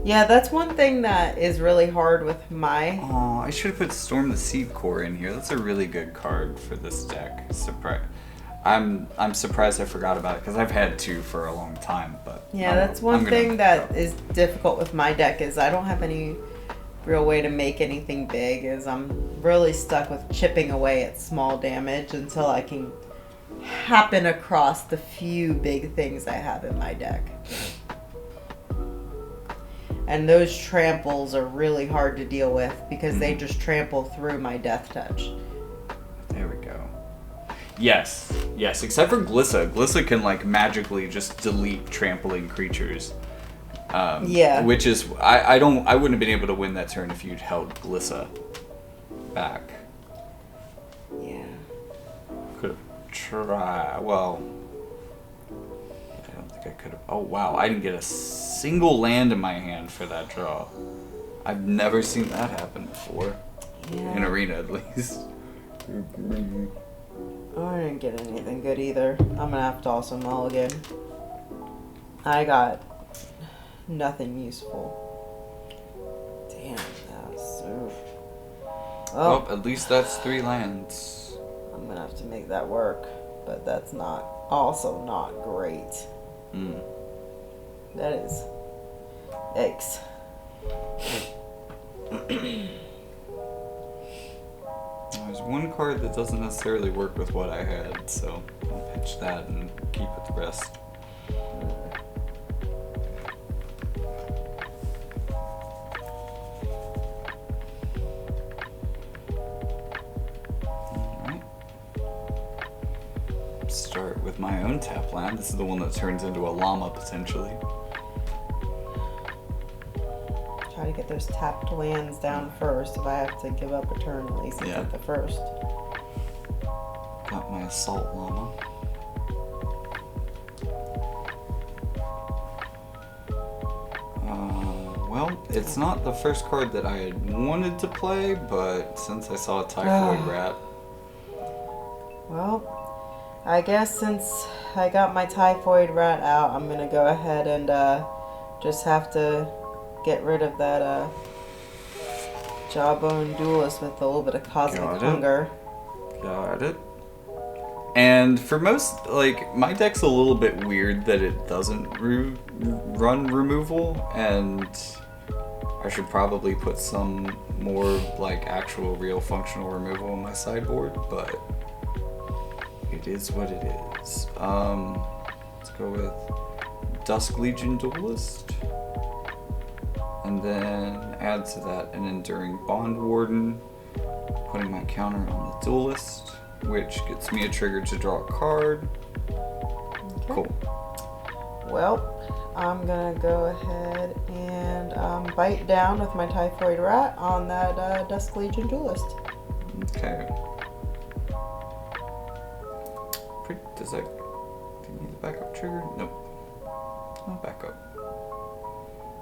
Yeah, that's one thing that is really hard with my... Oh, I should have put Storm the Seed Core in here. That's a really good card for this deck. I'm surprised I forgot about it, because I've had 2 for a long time, but... Yeah, that's one thing that is difficult with my deck, is I don't have any real way to make anything big, is I'm really stuck with chipping away at small damage until I can happen across the few big things I have in my deck. And those tramples are really hard to deal with because they just trample through my Deathtouch. There we go. Yes, except for Glissa. Glissa can like magically just delete trampling creatures. Yeah. Which is I wouldn't have been able to win that turn if you'd held Glissa back. Yeah. Could have tried. Well, I don't think I could have. Oh wow, I didn't get a single land in my hand for that draw. I've never seen that happen before. Yeah. In Arena, at least. Oh, I didn't get anything good either. I'm gonna have to also mulligan. I got nothing useful. Damn, that was so... Oh, well, at least that's 3 lands. I'm gonna have to make that work, but that's also not great. That is... Yikes. There's one card that doesn't necessarily work with what I had, so I'll pitch that and keep with the rest. Alright. Start with my own tap land. This is the one that turns into a llama, potentially. Try to get those tapped lands down first. If I have to give up a turn, at least it's at the first. Got my Assault Llama. Well, it's not the first card that I had wanted to play, but since I saw a Typhoid Rat... Well, I guess since I got my Typhoid Rat out, I'm going to go ahead and just have to get rid of that Jawbone Duelist with a little bit of Cosmic Hunger. Got it. And for most, like, my deck's a little bit weird that it doesn't run removal, and I should probably put some more, like, actual real functional removal on my sideboard, but it is what it is. Let's go with Dusk Legion Duelist, and then add to that an Enduring Bond Warden, putting my counter on the Duelist, which gets me a trigger to draw a card. Okay. Cool. Well, I'm gonna go ahead and bite down with my Typhoid Rat on that Dusk Legion Duelist. Okay. Does that... Do you need a backup trigger? Nope. No backup.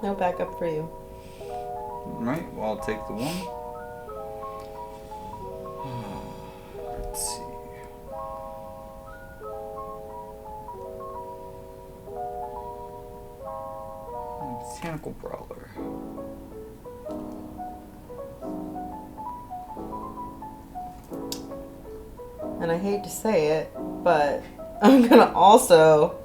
No backup for you. Alright, well, I'll take the one. Let's see. Botanical Brawler. And I hate to say it, but I'm gonna also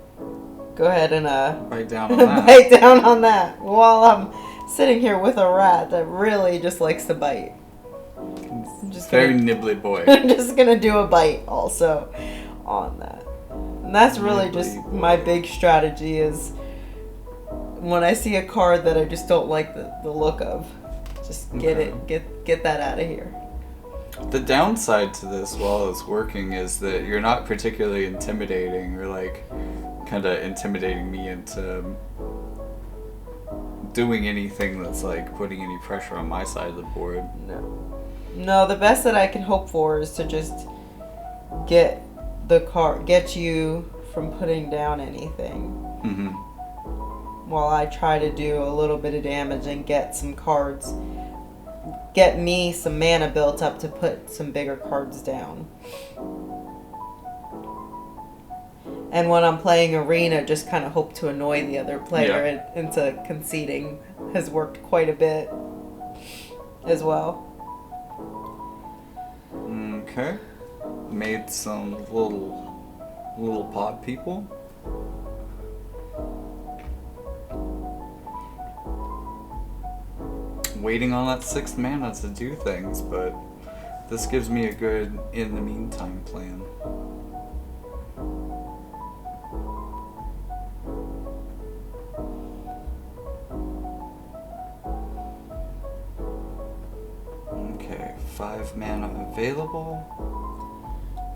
go ahead and bite down on that. bite down on that while I'm sitting here with a rat that really just likes to bite. Very nibbly boy. I'm just gonna do a bite also on that. And that's really just my big strategy is when I see a card that I just don't like the look of, just get that out of here. The downside to this while it's working is that you're not particularly intimidating or like kind of intimidating me into doing anything that's like putting any pressure on my side of the board. No, the best that I can hope for is to just get you from putting down anything. Mm-hmm. While I try to do a little bit of damage and get some cards, get me some mana built up to put some bigger cards down. And when I'm playing Arena, just kind of hope to annoy the other player into conceding has worked quite a bit as well. Okay. Made some little pod people. Waiting on that 6th mana to do things, but this gives me a good in the meantime plan. Okay, 5 mana available.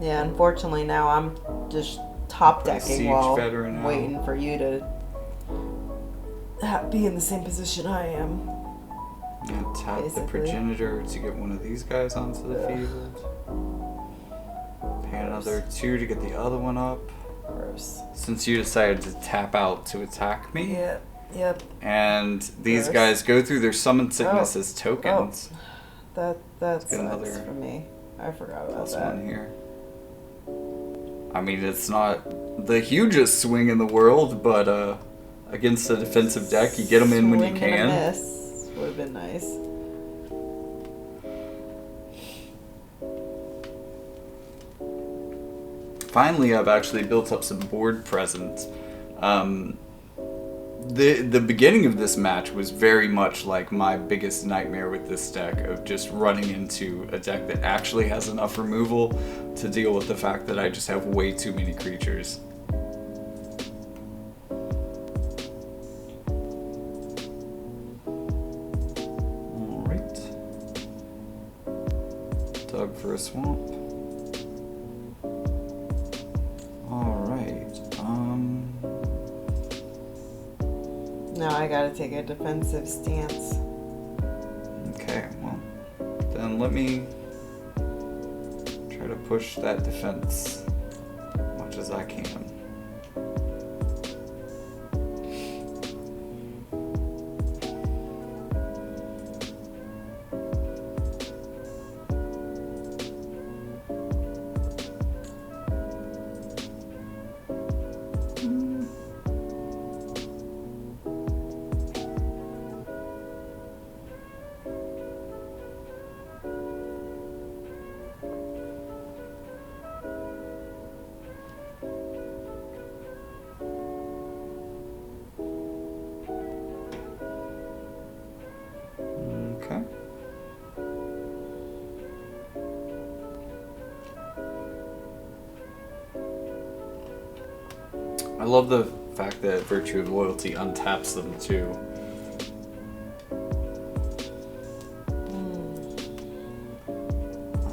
Yeah, unfortunately now I'm just top decking while waiting for you to be in the same position I am. Yeah, tap the Progenitor to get one of these guys onto the field. Pay another 2 to get the other one up. Gross. Since you decided to tap out to attack me. Yep. And these guys go through their Summon Sickness as tokens. That sucks for me. I forgot about that. One here. I mean, it's not the hugest swing in the world, but against a defensive deck, you get them in when you can. Miss would have been nice. Finally, I've actually built up some board presence. The beginning of this match was very much like my biggest nightmare with this deck of just running into a deck that actually has enough removal to deal with the fact that I just have way too many creatures. Alright. Dug for a swamp. Alright. Now I gotta take a defensive stance. Okay, well, then let me try to push that defense as much as I can. love the fact that Virtue of Loyalty untaps them too.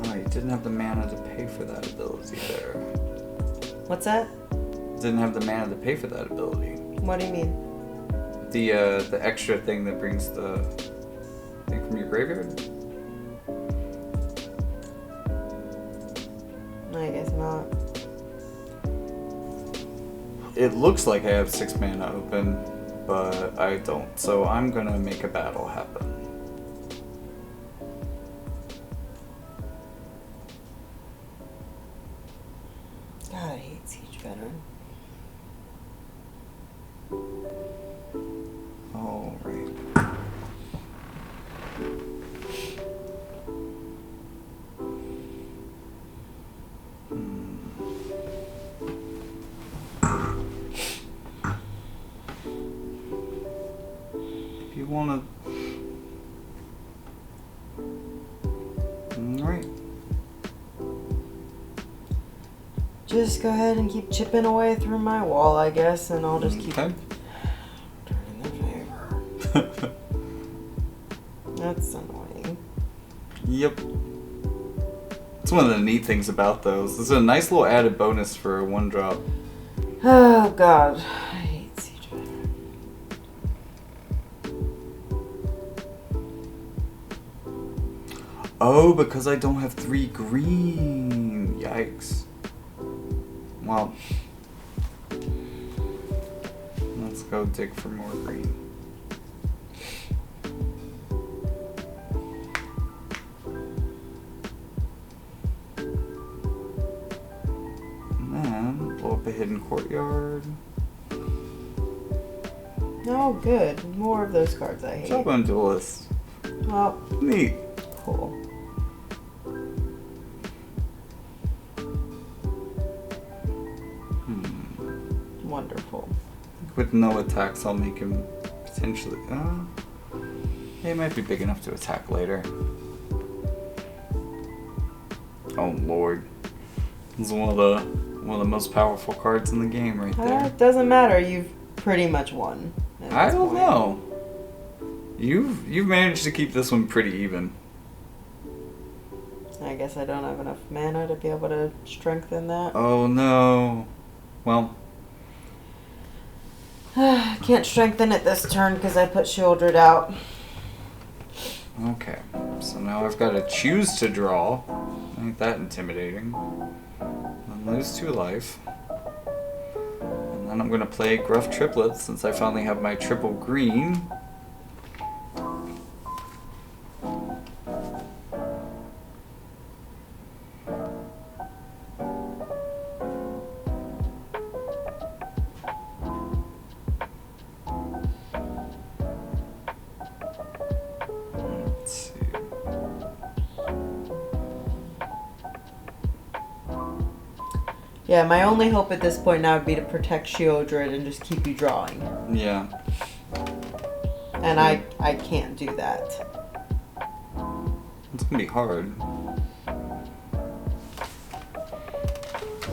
Oh, you didn't have the mana to pay for that ability there. What's that? Didn't have the mana to pay for that ability. What do you mean? The extra thing that brings the thing from your graveyard? I guess not. It looks like I have 6 mana open, but I don't. So I'm gonna make a battle happen. God, I hate Siege Veteran. All right. If you wanna. All right. Just go ahead and keep chipping away through my wall, I guess, and I'll just keep Okay. turning the favor. That's annoying. Yep. It's one of the neat things about those. It's a nice little added bonus for a 1-drop. Oh God, I hate Siege Veteran. Oh, because I don't have 3 green. Yikes. Well, let's go dig for more green. And then blow up a hidden courtyard. Oh, good. More of those cards I hate. Shotgun duelist. Well, Neat. cool. Wonderful. With no attacks, I'll make him potentially. He might be big enough to attack later. Oh lord, this is one of the most powerful cards in the game right there. It doesn't matter. You've pretty much won. at I this don't point. know. You've managed to keep this one pretty even. I guess I don't have enough mana to be able to strengthen that. Oh no. Well, Can't strengthen it this turn because I put Shieldred out. okay. So now I've got to choose to draw. Ain't that intimidating? And lose 2 life. And then I'm gonna play Gruff Triplet since I finally have my triple green. Let's see. Yeah, my only hope at this point now would be to protect Shieldred and just keep you drawing. Yeah. And I can't do that. It's gonna be hard.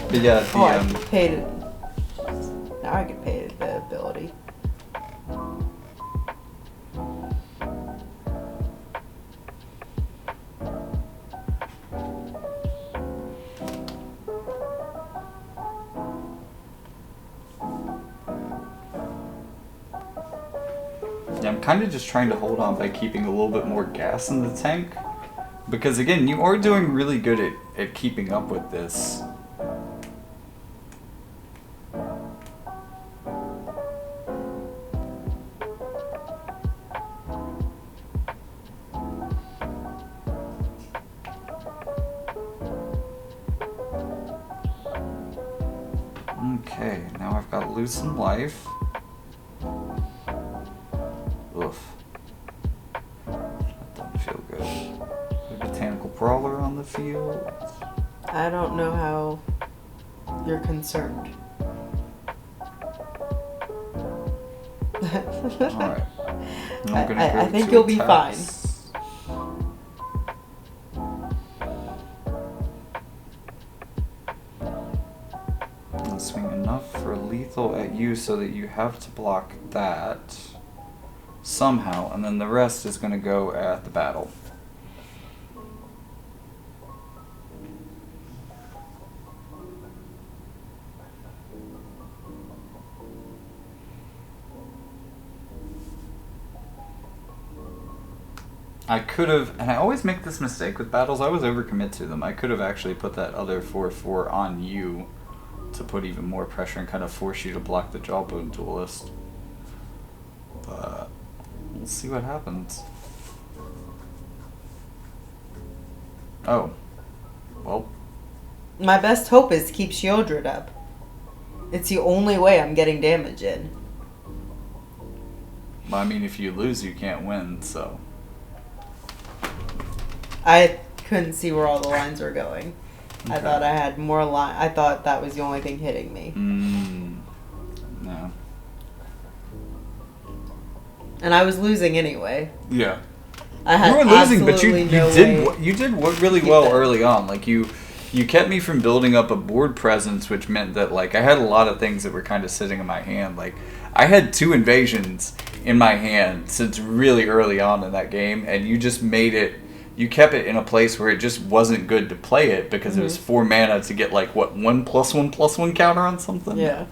But yeah, the Oh, I paid it. Now I can pay the ability. yeah, I'm kind of just trying to hold on by keeping a little bit more gas in the tank. Because again, you are doing really good at keeping up with this. Okay, now I've got Loosen Life. Oof. That doesn't feel good. The Botanical Brawler on the field. I don't know how you're concerned. Alright. I think you'll be fine. I'll swing enough for lethal at you so that you have to block that somehow, and then the rest is going to go at the battle. I could have, and I always make this mistake with battles, I always overcommit to them. I could have actually put that other 4/4 on you to put even more pressure and kind of force you to block the Jawbone Duelist. But we'll see what happens. Oh. Well. My best hope is to keep Shieldred up. It's the only way I'm getting damage in. I mean, if you lose, you can't win, so... I couldn't see where all the lines were going. Okay. I thought I had more line. I thought that was the only thing hitting me. No. And I was losing anyway. Yeah. I had you were losing, but you did really well that. early on. Like you kept me from building up a board presence, which meant that like I had a lot of things that were kind of sitting in my hand. Like I had 2 invasions in my hand since really early on in that game, and you just made it. You kept it in a place where it just wasn't good to play it because it was 4 mana to get like what 1+1/+1 counter on something. Yeah.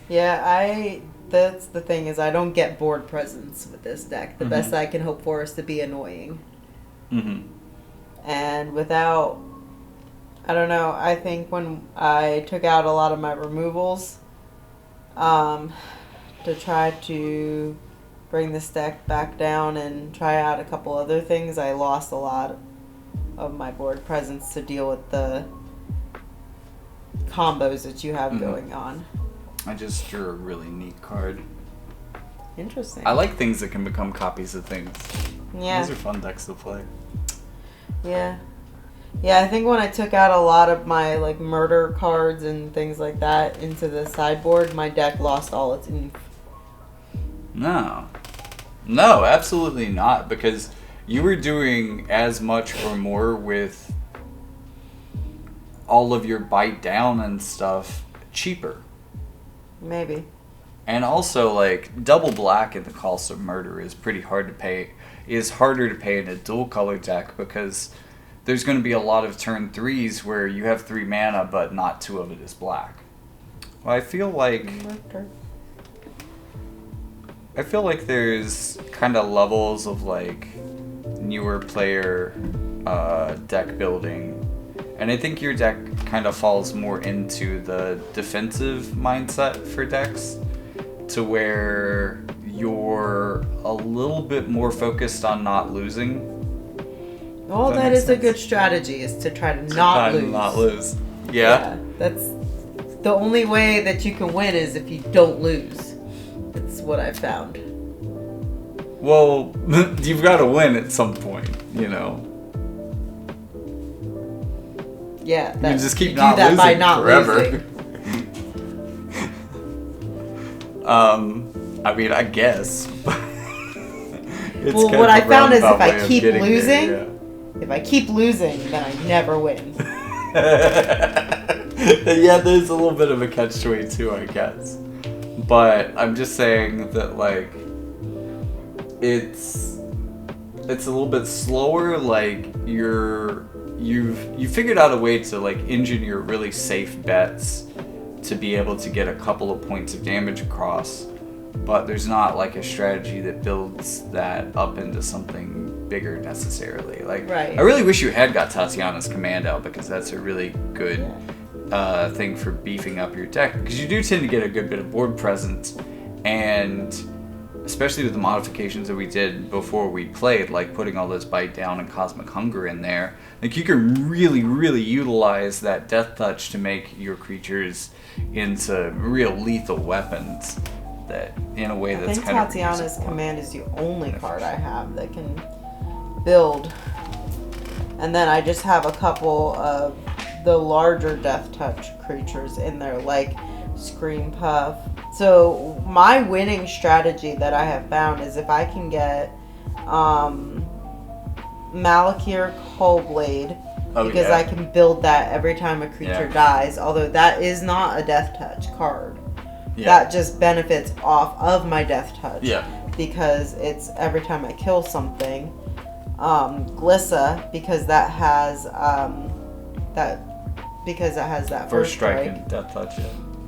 Yeah, that's the thing is I don't get board presence with this deck. The best I can hope for is to be annoying. And without, I don't know, I think when I took out a lot of my removals to try to bring this deck back down and try out a couple other things, I lost a lot of my board presence to deal with the combos that you have going on. I just drew a really neat card. Interesting. I like things that can become copies of things. Yeah. Those are fun decks to play. Yeah. Yeah, I think when I took out a lot of my like murder cards and things like that into the sideboard, my deck lost all its oomph. No, absolutely not, because you were doing as much or more with all of your bite down and stuff cheaper. Maybe. And also, like, double black in the Cost of Murder is pretty hard to pay. Is harder to pay in a dual color deck because there's going to be a lot of turn 3s where you have 3 mana, but not 2 of it is black. Well, I feel like there's kind of levels of like newer player deck building, and I think your deck kind of falls more into the defensive mindset for decks, to where you're a little bit more focused on not losing. Well, that is a good strategy, is to try to not lose. Yeah. That's the only way that you can win is if you don't lose. That's what I found. Well, you've got to win at some point, you know. Yeah, you just keep you not do that losing by not forever. Losing. I mean, I guess. Well, what I found is if I keep losing, if I keep losing, then I never win. Yeah, there's a little bit of a catch-22, I guess. But I'm just saying that, like, it's a little bit slower. Like you've figured out a way to like engineer really safe bets to be able to get a couple of points of damage across, but there's not like a strategy that builds that up into something bigger necessarily. Like, right. I really wish you had got Tatiana's command out, because that's a really good thing for beefing up your deck, because you do tend to get a good bit of board presence, and especially with the modifications that we did before we played, like putting all this bite down and cosmic hunger in there, like you can really utilize that Deathtouch to make your creatures into real lethal weapons, that in a way that's kind of Tatiana's command is the only card I have that can build, and then I just have a couple of the larger Deathtouch creatures in there, like Scream Puff. So my winning strategy that I have found is if I can get Malakir Coldblade, because I can build that every time a creature dies, although that is not a Deathtouch card. that just benefits off of my Deathtouch. Yeah. Because it's every time I kill something. Glissa, because that has that first strike and Deathtouch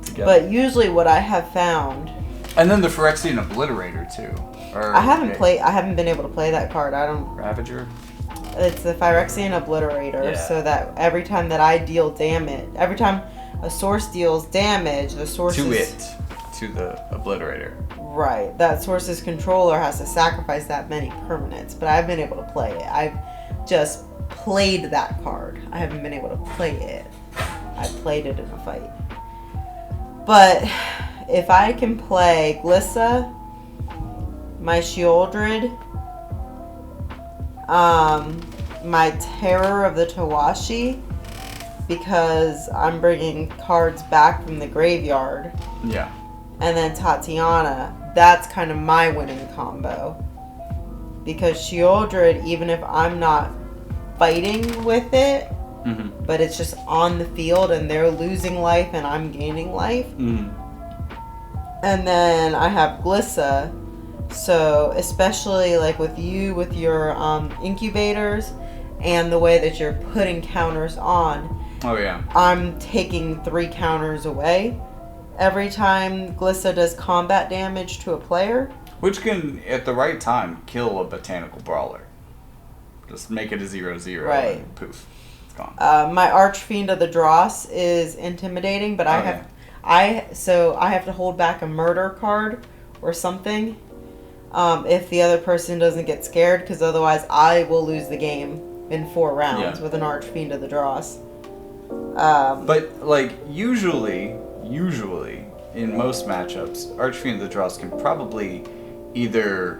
together. But usually what I have found, and then the Phyrexian Obliterator too. I haven't been able to play that card. Ravager? It's the Phyrexian Obliterator, so that every time that I deal damage, every time a source deals damage, the source to the Obliterator. Right. That source's controller has to sacrifice that many permanents, but I've been able to play it. I've just played that card. I haven't been able to play it. I played it in a fight. But if I can play Glissa, my Sheoldred, my Terror of the Tawashi, because I'm bringing cards back from the graveyard. Yeah. And then Tatiana, that's kind of my winning combo. Because Sheoldred, even if I'm not fighting with it, but it's just on the field and they're losing life and I'm gaining life. And then I have Glissa. So especially like with you, with your incubators and the way that you're putting counters on. Oh yeah. I'm taking 3 counters away every time Glissa does combat damage to a player. Which can, at the right time, kill a Botanical Brawler. Just make it a 0/0 right. And poof, it's gone. My Archfiend of the Dross is intimidating, but I have to hold back a murder card or something if the other person doesn't get scared, because otherwise I will lose the game in 4 rounds with an Archfiend of the Dross. But like usually in most matchups, Archfiend of the Dross can probably either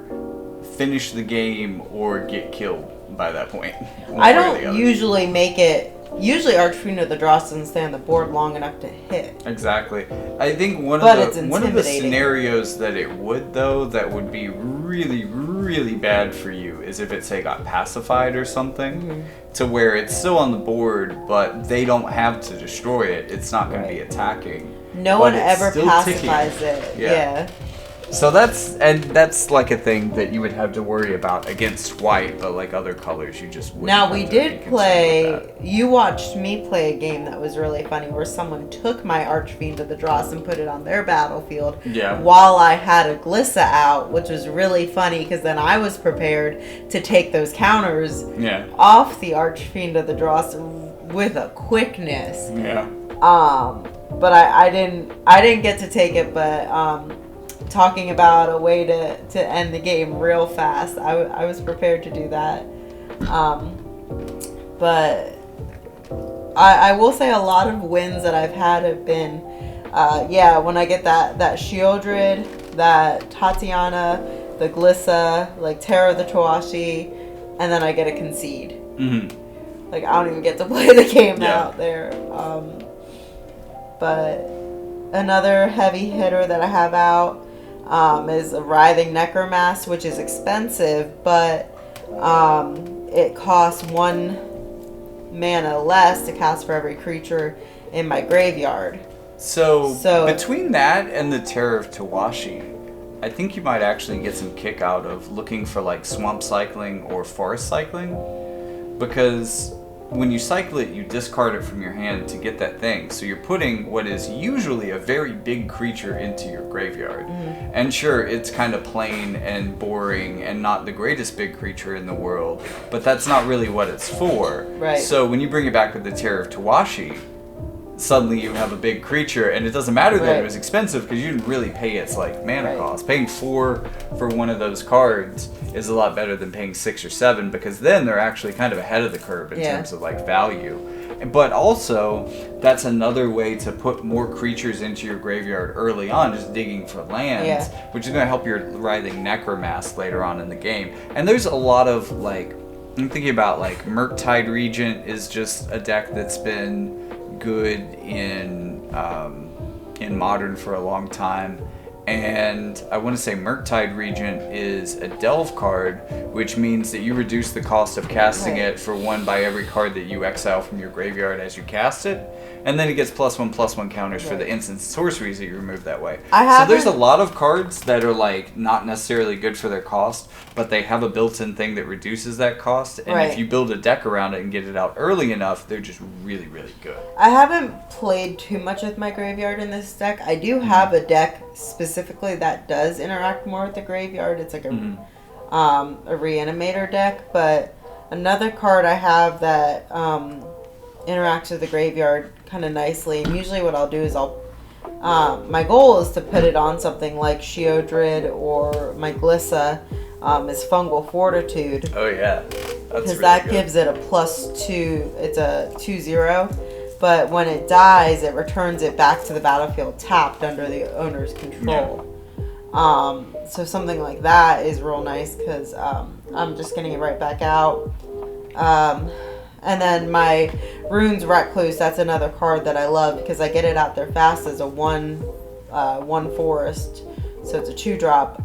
finish the game or get killed by that point. I don't usually make it. Usually Archfiend of the Dross doesn't stay on the board long enough to hit. Exactly. I think one of the scenarios that it would, though, that would be really, really bad for you is if it, say, got pacified or something, to where it's still on the board, but they don't have to destroy it. It's not going to be attacking. No one ever pacifies it. Yeah. So that's like a thing that you would have to worry about against white, but like other colors, you just wouldn't. Now we did play. You watched me play a game that was really funny, where someone took my Archfiend of the Dross and put it on their battlefield. Yeah. While I had a Glissa out, which was really funny because then I was prepared to take those counters off the Archfiend of the Dross with a quickness. Yeah. But I didn't get to take it, but talking about a way to end the game real fast, I was prepared to do that. But I will say a lot of wins that I've had have been, when I get that Sheoldred, that Tatiana, the Glissa, like Terror of the Tawashi, and then I get a concede. Like I don't even get to play the game out there. But another heavy hitter that I have out is a Writhing Necromass, which is expensive, but it costs 1 mana less to cast for every creature in my graveyard. So between that and the Terror of Tawashi, I think you might actually get some kick out of looking for like swamp cycling or forest cycling, because when you cycle it, you discard it from your hand to get that thing. So you're putting what is usually a very big creature into your graveyard. And sure, it's kind of plain and boring and not the greatest big creature in the world, but that's not really what it's for. Right. So when you bring it back with the Terror of Tawashi, suddenly you have a big creature, and it doesn't matter that it was expensive because you didn't really pay its like mana cost. Paying 4 for one of those cards is a lot better than paying 6 or 7, because then they're actually kind of ahead of the curve in terms of like value. But also, that's another way to put more creatures into your graveyard early on, just digging for lands, which is going to help your Writhing Necromass later on in the game. And there's a lot of like, I'm thinking about like Murktide Regent is just a deck that's been good in Modern for a long time, And I want to say Murktide Regent is a delve card, which means that you reduce the cost of casting it for 1 by every card that you exile from your graveyard as you cast it. And then it gets +1/+1 counters for the instant sorceries that you remove that way. So there's a lot of cards that are like not necessarily good for their cost, but they have a built-in thing that reduces that cost. And if you build a deck around it and get it out early enough, they're just really, really good. I haven't played too much with my graveyard in this deck. I do have a deck specifically that does interact more with the graveyard. It's like a reanimator deck, but another card I have that interacts with the graveyard kind of nicely. And usually what I'll do is my goal is to put it on something like Sheodrid or my Glissa is Fungal Fortitude. Oh yeah, because that gives it a +2. It's a 2/0, but when it dies, it returns it back to the battlefield tapped under the owner's control. So something like that is real nice because I'm just getting it right back out. And then my Runes Recluse, that's another card that I love because I get it out there fast as a 1 forest. So it's a 2-drop,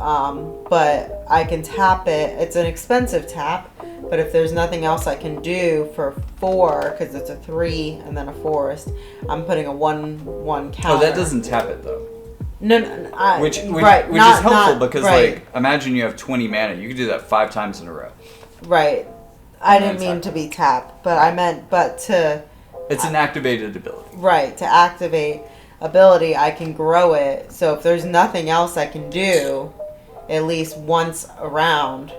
but I can tap it. It's an expensive tap, but if there's nothing else I can do for 4, because it's a 3 and then a forest, I'm putting a 1/1 counter. Oh, that doesn't tap it though. No, which is not, helpful because like imagine you have 20 mana, you could do that 5 times in a row. Right. I didn't mean to be tapped, but I meant to. It's an activated ability. Right, to activate ability, I can grow it. So if there's nothing else I can do, at least once around,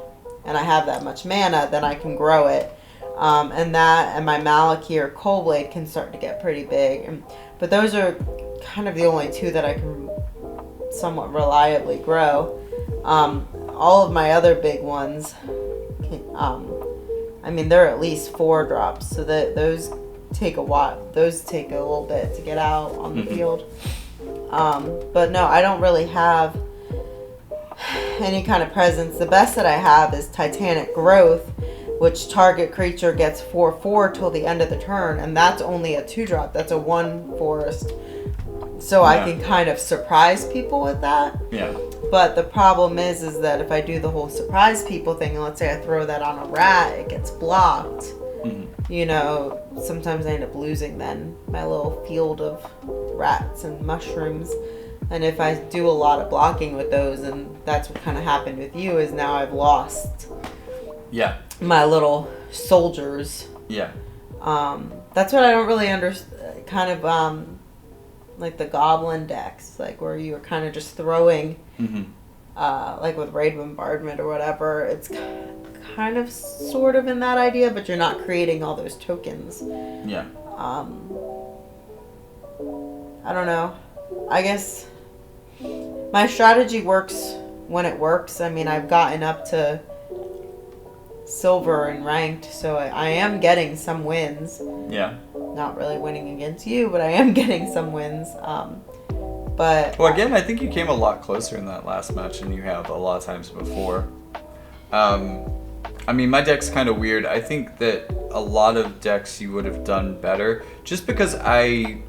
and I have that much mana, then I can grow it. And that and my Malakir Coldblade can start to get pretty big. But those are kind of the only 2 that I can somewhat reliably grow. All of my other big ones, I mean, they're at least 4 drops, so that those take a while. Those take a little bit to get out on the field. But no, I don't really have any kind of presence. The best that I have is Titanic Growth, which target creature gets 4/4 till the end of the turn, and that's only a 2-drop. That's a 1 forest. So I can kind of surprise people with that. Yeah. But the problem is that if I do the whole surprise people thing, and let's say I throw that on a rat, it gets blocked. You know, sometimes I end up losing then my little field of rats and mushrooms. And if I do a lot of blocking with those, and that's what kind of happened with you, is now I've lost my little soldiers. Yeah. That's what I don't really understand. Kind of like the goblin decks, like where you're kind of just throwing, like with Raid Bombardment or whatever. It's kind of sort of in that idea, but you're not creating all those tokens. Yeah. I don't know. I guess my strategy works when it works. I mean, I've gotten up to silver and ranked, so I am getting some wins. Yeah. Not really winning against you, but I am getting some wins. But well, again, I think you came a lot closer in that last match than you have a lot of times before. I mean, my deck's kind of weird. I think that a lot of decks you would have done better, just because I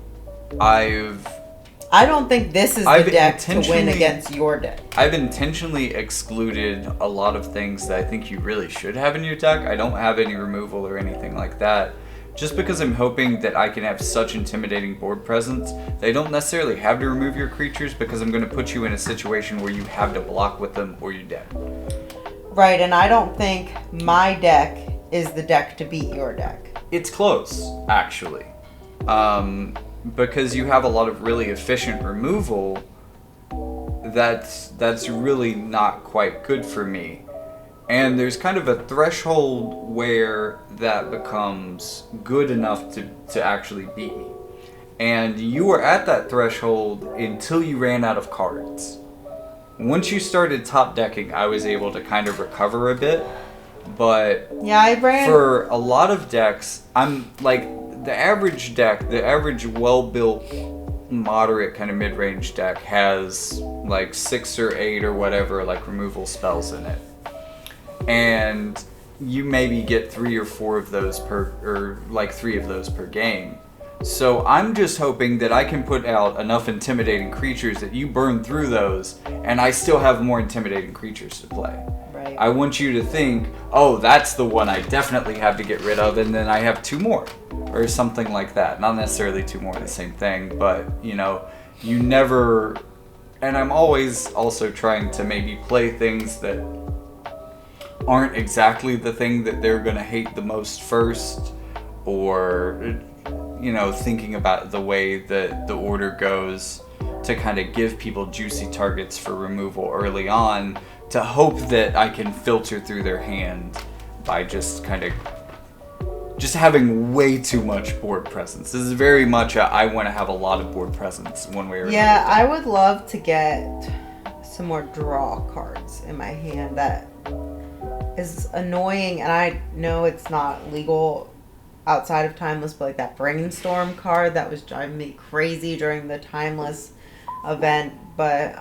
don't think this is the deck to win against your deck. I've intentionally excluded a lot of things that I think you really should have in your deck. I don't have any removal or anything like that, just because I'm hoping that I can have such intimidating board presence that I don't necessarily have to remove your creatures, because I'm going to put you in a situation where you have to block with them or you're dead. Right, and I don't think my deck is the deck to beat your deck. It's close, actually. Because you have a lot of really efficient removal that's really not quite good for me. And there's kind of a threshold where that becomes good enough to actually beat me. And you were at that threshold until you ran out of cards. Once you started top decking, I was able to kind of recover a bit. But yeah, I ran for a lot of decks, I'm like the average deck, the average well-built, moderate kind of mid-range deck has like 6 or 8 or whatever like removal spells in it. And you maybe get 3 or 4 of those per, or like 3 of those per game. So I'm just hoping that I can put out enough intimidating creatures that you burn through those, and I still have more intimidating creatures to play. Right. I want you to think, oh, that's the one I definitely have to get rid of, and then I have 2 more, or something like that. Not necessarily 2 more of the same thing, but, you know, you never... And I'm always also trying to maybe play things that aren't exactly the thing that they're going to hate the most first, or, you know, thinking about the way that the order goes to kind of give people juicy targets for removal early on, to hope that I can filter through their hand by just kind of just having way too much board presence. This is very much I want to have a lot of board presence one way or another. Yeah, I would love to get some more draw cards in my hand. That is annoying, and I know it's not legal outside of Timeless, but like that Brainstorm card that was driving me crazy during the Timeless event. But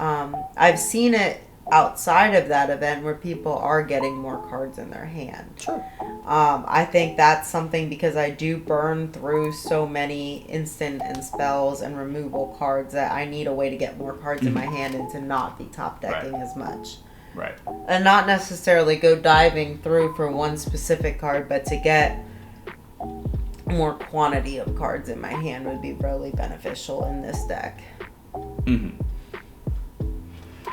I've seen it outside of that event where people are getting more cards in their hand. Sure. I think that's something, because I do burn through so many instant and spells and removal cards that I need a way to get more cards in my hand and to not be top decking as much. Right. And not necessarily go diving through for one specific card, but to get more quantity of cards in my hand would be really beneficial in this deck. Mm-hmm.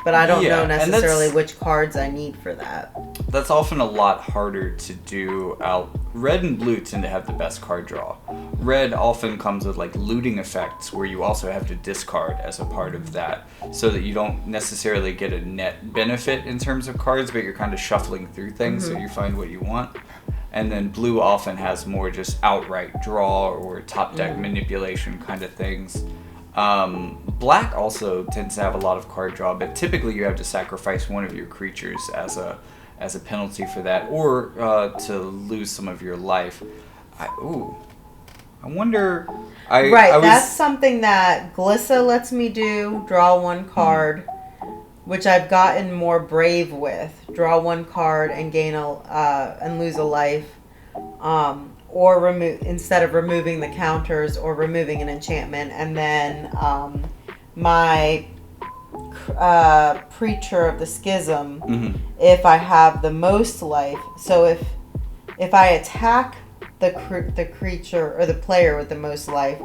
But I don't know necessarily which cards I need for that. That's often a lot harder to do out. Red and blue tend to have the best card draw. Red often comes with like looting effects where you also have to discard as a part of that, so that you don't necessarily get a net benefit in terms of cards, but you're kind of shuffling through things so you find what you want. And then blue often has more just outright draw or top deck manipulation kind of things. Black also tends to have a lot of card draw, but typically you have to sacrifice one of your creatures as a penalty for that, or to lose some of your life. I wonder. That's something that Glissa lets me do. Draw 1 card, which I've gotten more brave with. Draw 1 card and gain and lose a life. Or remove, instead of removing the counters or removing an enchantment. And then my Preacher of the Schism, if I have the most life. So if I attack the creature or the player with the most life,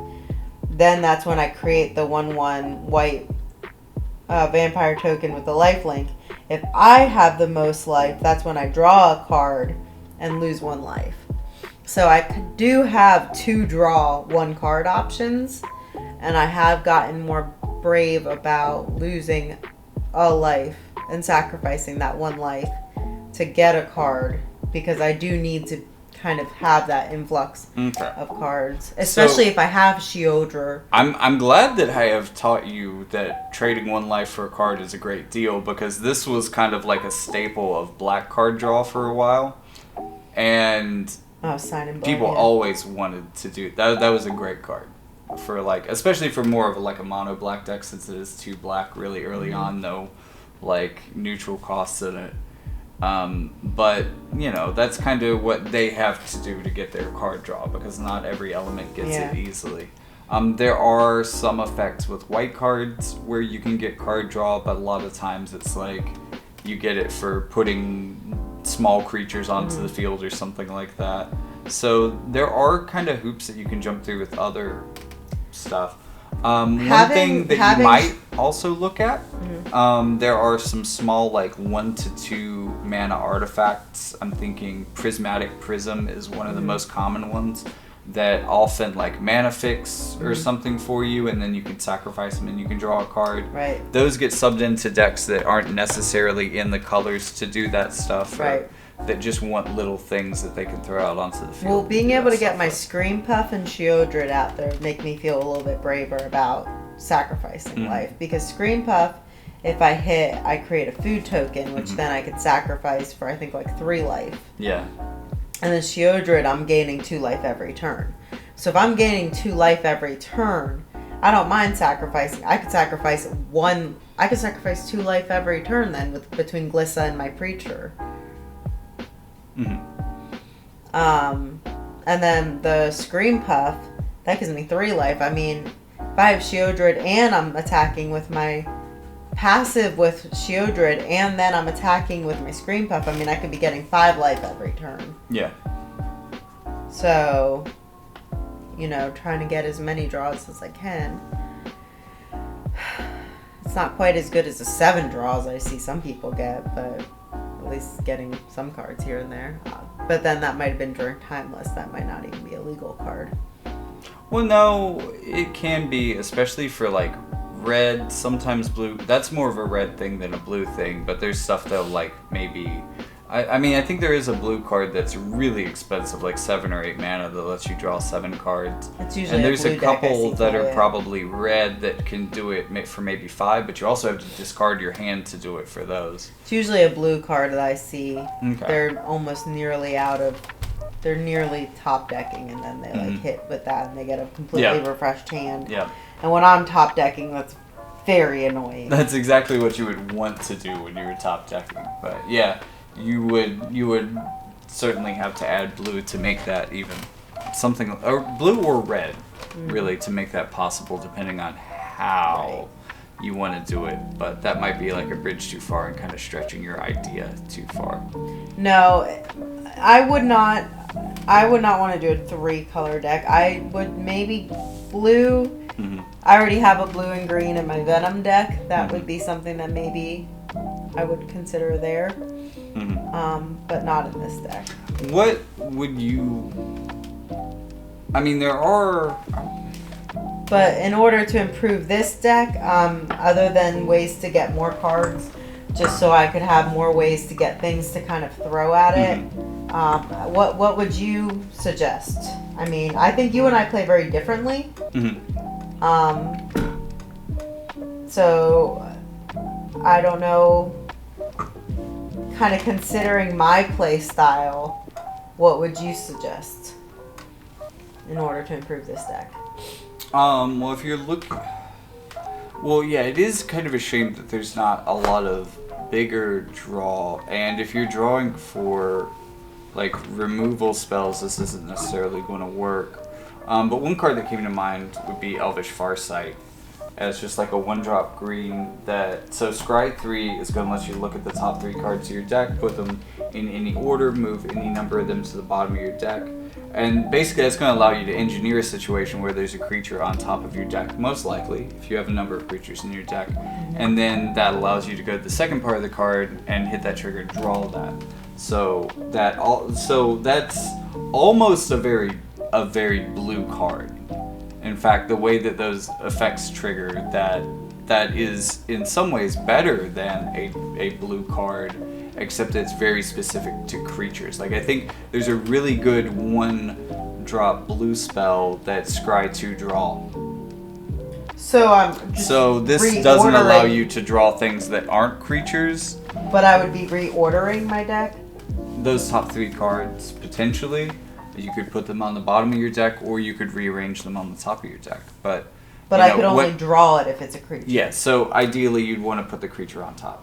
then that's when I create the 1/1 white vampire token with the lifelink. If I have the most life, that's when I draw a card and lose 1 life. So I do have 2 draw 1 card options, and I have gotten more brave about losing a life and sacrificing that 1 life to get a card, because I do need to kind of have that influx of cards, especially if I have Sheodra. I'm glad that I have taught you that trading 1 life for a card is a great deal, because this was kind of like a staple of black card draw for a while, and Sign and people always wanted to do that. That was a great card for like, especially for more of like a mono black deck, since it is 2 black really early on, no like neutral costs in it. But you know, that's kind of what they have to do to get their card draw, because not every element gets it easily. There are some effects with white cards where you can get card draw, but a lot of times it's like you get it for putting small creatures onto the field or something like that. So there are kind of hoops that you can jump through with other stuff. One thing that you might also look at, there are some small like 1 to 2 mana artifacts. I'm thinking Prismatic Prism is one of the most common ones, that often like mana fix or something for you, and then you can sacrifice them and you can draw a card. Right. Those get subbed into decks that aren't necessarily in the colors to do that stuff. Right. That just want little things that they can throw out onto the field. Well, being able to get my Scream Puff and Sheodred out there make me feel a little bit braver about sacrificing life, because Scream Puff, if I hit, I create a food token, which then I could sacrifice for I think like 3 life. Yeah. And then Sheodred, I'm gaining 2 life every turn. So if I'm gaining 2 life every turn, I don't mind sacrificing. I could sacrifice 2 life every turn then between Glissa and my Preacher. And then the Scream Puff, that gives me 3 life. I mean, if I have Sheodred and I'm attacking with my passive with Sheodred and then I'm attacking with my Scream Puff, I mean, I could be getting 5 life every turn. Yeah. So, you know, trying to get as many draws as I can. It's not quite as good as the 7 draws I see some people get, but at least getting some cards here and there. But then that might have been during Timeless. That might not even be a legal card. Well, no, it can be, especially for like red, sometimes blue. That's more of a red thing than a blue thing, but there's stuff that like maybe... I mean, I think there is a blue card that's really expensive, like 7 or 8 mana, that lets you draw 7 cards. It's usually and there's a blue couple deck that are probably red that can do it for maybe 5, but you also have to discard your hand to do it for those. It's usually a blue card that I see. Okay. They're almost nearly out of... They're nearly top decking, and then they like hit with that, and they get a completely refreshed hand. Yeah. And when I'm top decking, that's very annoying. That's exactly what you would want to do when you were top decking. But yeah, you would certainly have to add blue to make that even something, or blue or red, really, to make that possible, depending on how you want to do it. But that might be like a bridge too far and kind of stretching your idea too far. No, I would not want to do a 3-color deck. I would maybe blue. I already have a blue and green in my Venom deck. That would be something that maybe I would consider there. But not in this deck. What would you... I mean, there are... But in order to improve this deck, other than ways to get more cards, just so I could have more ways to get things to kind of throw at it, what would you suggest? I mean, I think you and I play very differently. So, I don't know, kind of considering my play style, what would you suggest in order to improve this deck? Well, if you're looking... Well, yeah, it is kind of a shame that there's not a lot of bigger draw, and if you're drawing for, like, removal spells, this isn't necessarily going to work. But one card that came to mind would be Elvish Farsight. It's just like a 1-drop green that... So Scry 3 is going to let you look at the top 3 cards of your deck, put them in any order, move any number of them to the bottom of your deck. And basically that's going to allow you to engineer a situation where there's a creature on top of your deck, most likely, if you have a number of creatures in your deck. And then that allows you to go to the second part of the card and hit that trigger and draw that. So that's almost a very blue card. In fact, the way that those effects trigger, that is in some ways better than a blue card, except it's very specific to creatures. Like, I think there's a really good 1-drop blue spell that's Scry 2 draw. So this doesn't allow you to draw things that aren't creatures. But I would be reordering my deck? Those top 3 cards, potentially. You could put them on the bottom of your deck, or you could rearrange them on the top of your deck. But I could only draw it if it's a creature. Yeah, so ideally you'd want to put the creature on top.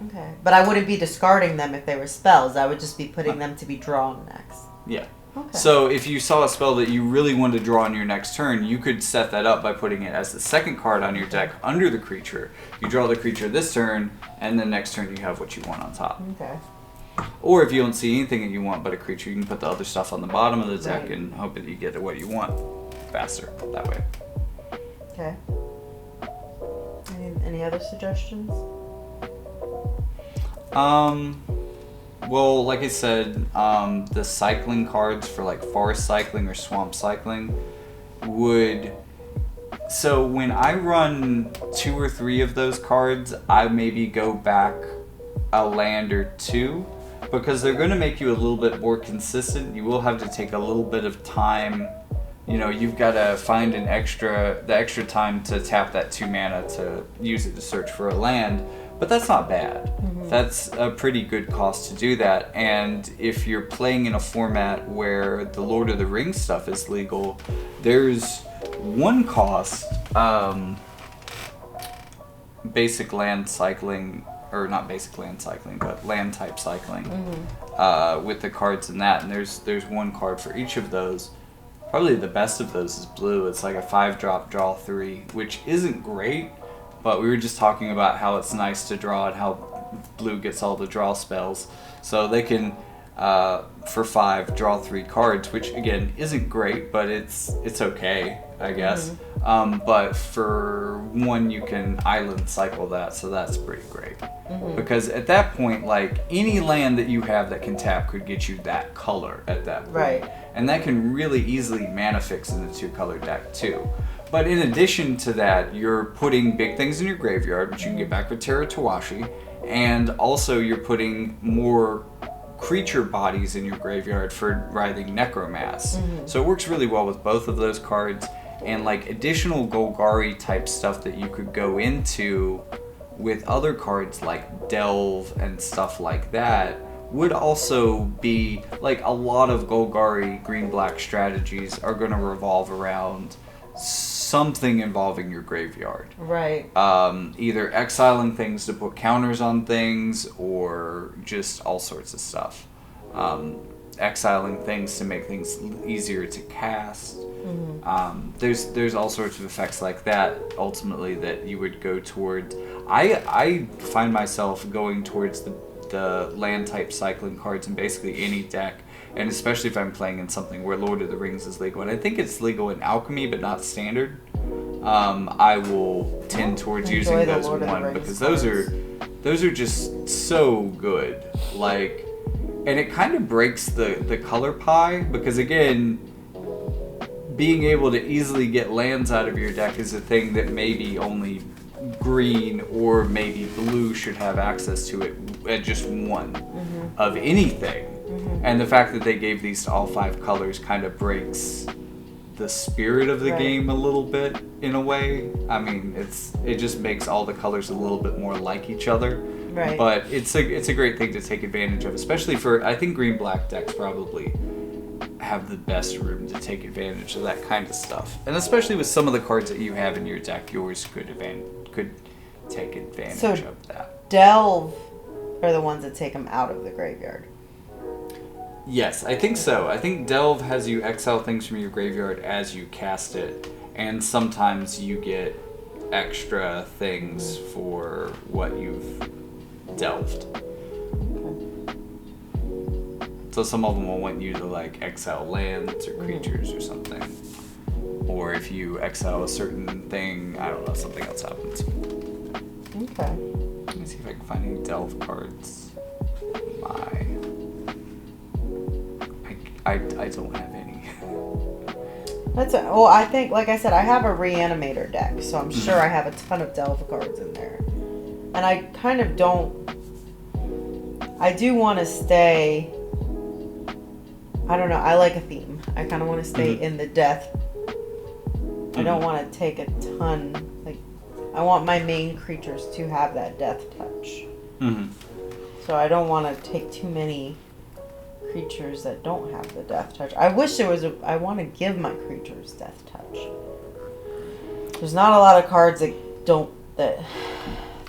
Okay. But I wouldn't be discarding them if they were spells. I would just be putting them to be drawn next. Yeah. Okay. So if you saw a spell that you really wanted to draw on your next turn, you could set that up by putting it as the second card on your deck under the creature. You draw the creature this turn, and then next turn you have what you want on top. Okay. Or if you don't see anything that you want but a creature, you can put the other stuff on the bottom of the deck and hope that you get what you want faster that way. Okay. Any other suggestions? Well, like I said, the cycling cards for like forest cycling or swamp cycling would... So when I run 2 or 3 of those cards, I maybe go back a land or 2, because they're going to make you a little bit more consistent. You will have to take a little bit of time. You know, you've got to find the extra time to tap that 2 mana to use it to search for a land, but that's not bad. That's a pretty good cost to do that. And if you're playing in a format where the Lord of the Rings stuff is legal, there's one cost, basic land cycling, or not basic land cycling, but land type cycling, with the cards in that. And there's one card for each of those. Probably the best of those is blue. It's like a 5-drop draw 3, which isn't great, but we were just talking about how it's nice to draw and how blue gets all the draw spells. So they can, for 5, draw 3 cards, which again isn't great, but it's okay, I guess. But for 1, you can island cycle that, so that's pretty great. Because at that point, like, any land that you have that can tap could get you that color at that point. Right. And that can really easily mana fix in the 2-color deck too. But in addition to that, you're putting big things in your graveyard, which you can get back with Terra Tawashi, and also you're putting more creature bodies in your graveyard for Writhing Necromass. So it works really well with both of those cards, and like additional Golgari type stuff that you could go into with other cards like Delve and stuff like that would also be, like, a lot of Golgari green-black strategies are going to revolve around something involving your graveyard. Right. Either exiling things to put counters on things, or just all sorts of stuff. Exiling things to make things easier to cast. There's all sorts of effects like that, ultimately, that you would go towards. I find myself going towards the land type cycling cards in basically any deck, and especially if I'm playing in something where Lord of the Rings is legal, and I think it's legal in Alchemy but not Standard. I will tend towards using those one, because those are just so good. Like, and it kind of breaks the color pie, because again, being able to easily get lands out of your deck is a thing that maybe only green or maybe blue should have access to it at just one of anything. And the fact that they gave these to all 5 colors kind of breaks the spirit of the game a little bit, in a way. I mean, it just makes all the colors a little bit more like each other. Right. But it's a great thing to take advantage of, especially for, I think green-black decks probably have the best room to take advantage of that kind of stuff. And especially with some of the cards that you have in your deck, yours could take advantage of that. Delve are the ones that take them out of the graveyard. Yes, I think so. I think Delve has you exile things from your graveyard as you cast it, and sometimes you get extra things for what you've delved. So some of them will want you to, like, exile lands or creatures or something. Or if you exile a certain thing, I don't know, something else happens. Okay. Let me see if I can find any Delve cards. I don't have any. Well, I think, like I said, I have a Reanimator deck, so I'm sure I have a ton of Delve cards in there. And I kind of don't... I do want to stay... I don't know, I like a theme. I kind of want to stay in the death. I don't want to take a ton. Like, I want my main creatures to have that death touch. So I don't want to take too many creatures that don't have the death touch. I wish there was I want to give my creatures death touch. There's not a lot of cards that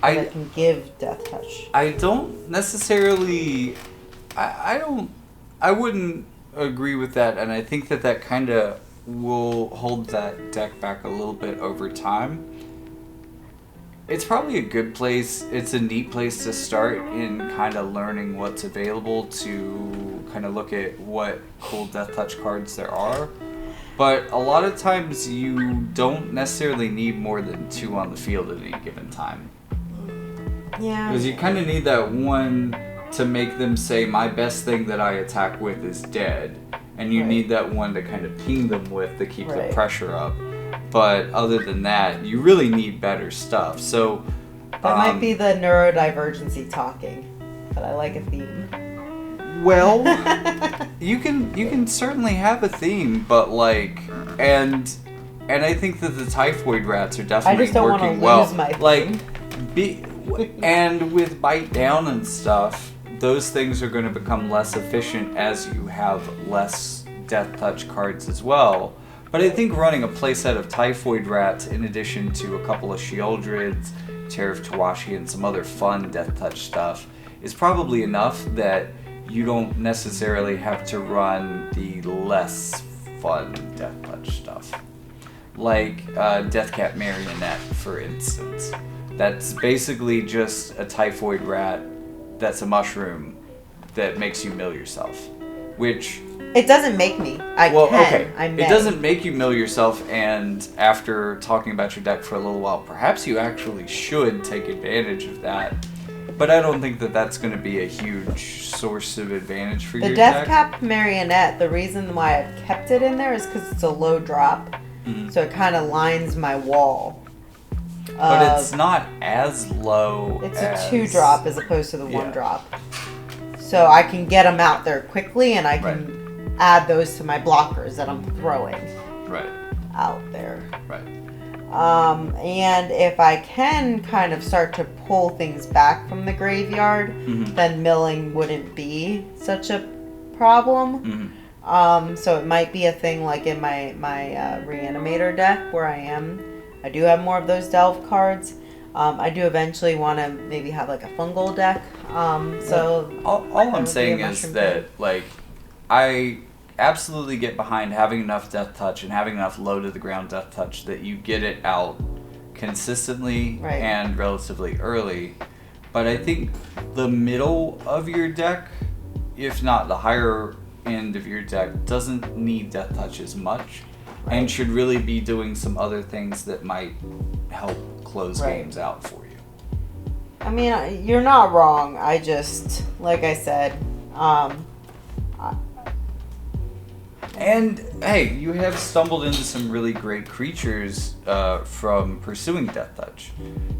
can give death touch. I don't necessarily... I wouldn't agree with that, and I think that kind of will hold that deck back a little bit over time. It's probably a good place. It's a neat place to start in kind of learning what's available, to kind of look at what cool death touch cards there are. But a lot of times you don't necessarily need more than 2 on the field at any given time. Yeah. Because you kind of need that one to make them say, my best thing that I attack with is dead. And you need that one to kind of ping them with to keep the pressure up. But other than that, you really need better stuff. So that might be the neurodivergency talking, but I like a theme. Well, you can certainly have a theme, but like, and I think that the typhoid rats are definitely working well. Like, and with bite down and stuff, those things are going to become less efficient as you have less death touch cards as well. But I think running a playset of Typhoid Rats in addition to a couple of Sheoldreds, Terra Tawashi, and some other fun death touch stuff is probably enough that you don't necessarily have to run the less fun Deathtouch stuff. Like Deathcat Marionette, for instance. That's basically just a typhoid rat that's a mushroom that makes you mill yourself. Which... It doesn't make me. I may. It doesn't make you mill yourself, and after talking about your deck for a little while, perhaps you actually should take advantage of that. But I don't think that that's going to be a huge source of advantage for your deck. The Deathcap Marionette, the reason why I've kept it in there is because it's a low drop. Mm-hmm. So it kind of lines my wall. But it's not as low It's a 2-drop as opposed to the 1-drop. So I can get them out there quickly, and I can add those to my blockers that I'm throwing out there. Right. And if I can kind of start to pull things back from the graveyard, then milling wouldn't be such a problem. So it might be a thing like in my Reanimator deck where I do have more of those Delve cards. I do eventually want to maybe have like a fungal deck. All I'm saying is that like I absolutely get behind having enough Deathtouch and having enough low to the ground Deathtouch that you get it out consistently and relatively early. But I think the middle of your deck, if not the higher end of your deck, doesn't need Deathtouch as much and should really be doing some other things that might help close games out for you. I mean, you're not wrong. I just, like I said, and hey, you have stumbled into some really great creatures from pursuing Deathtouch.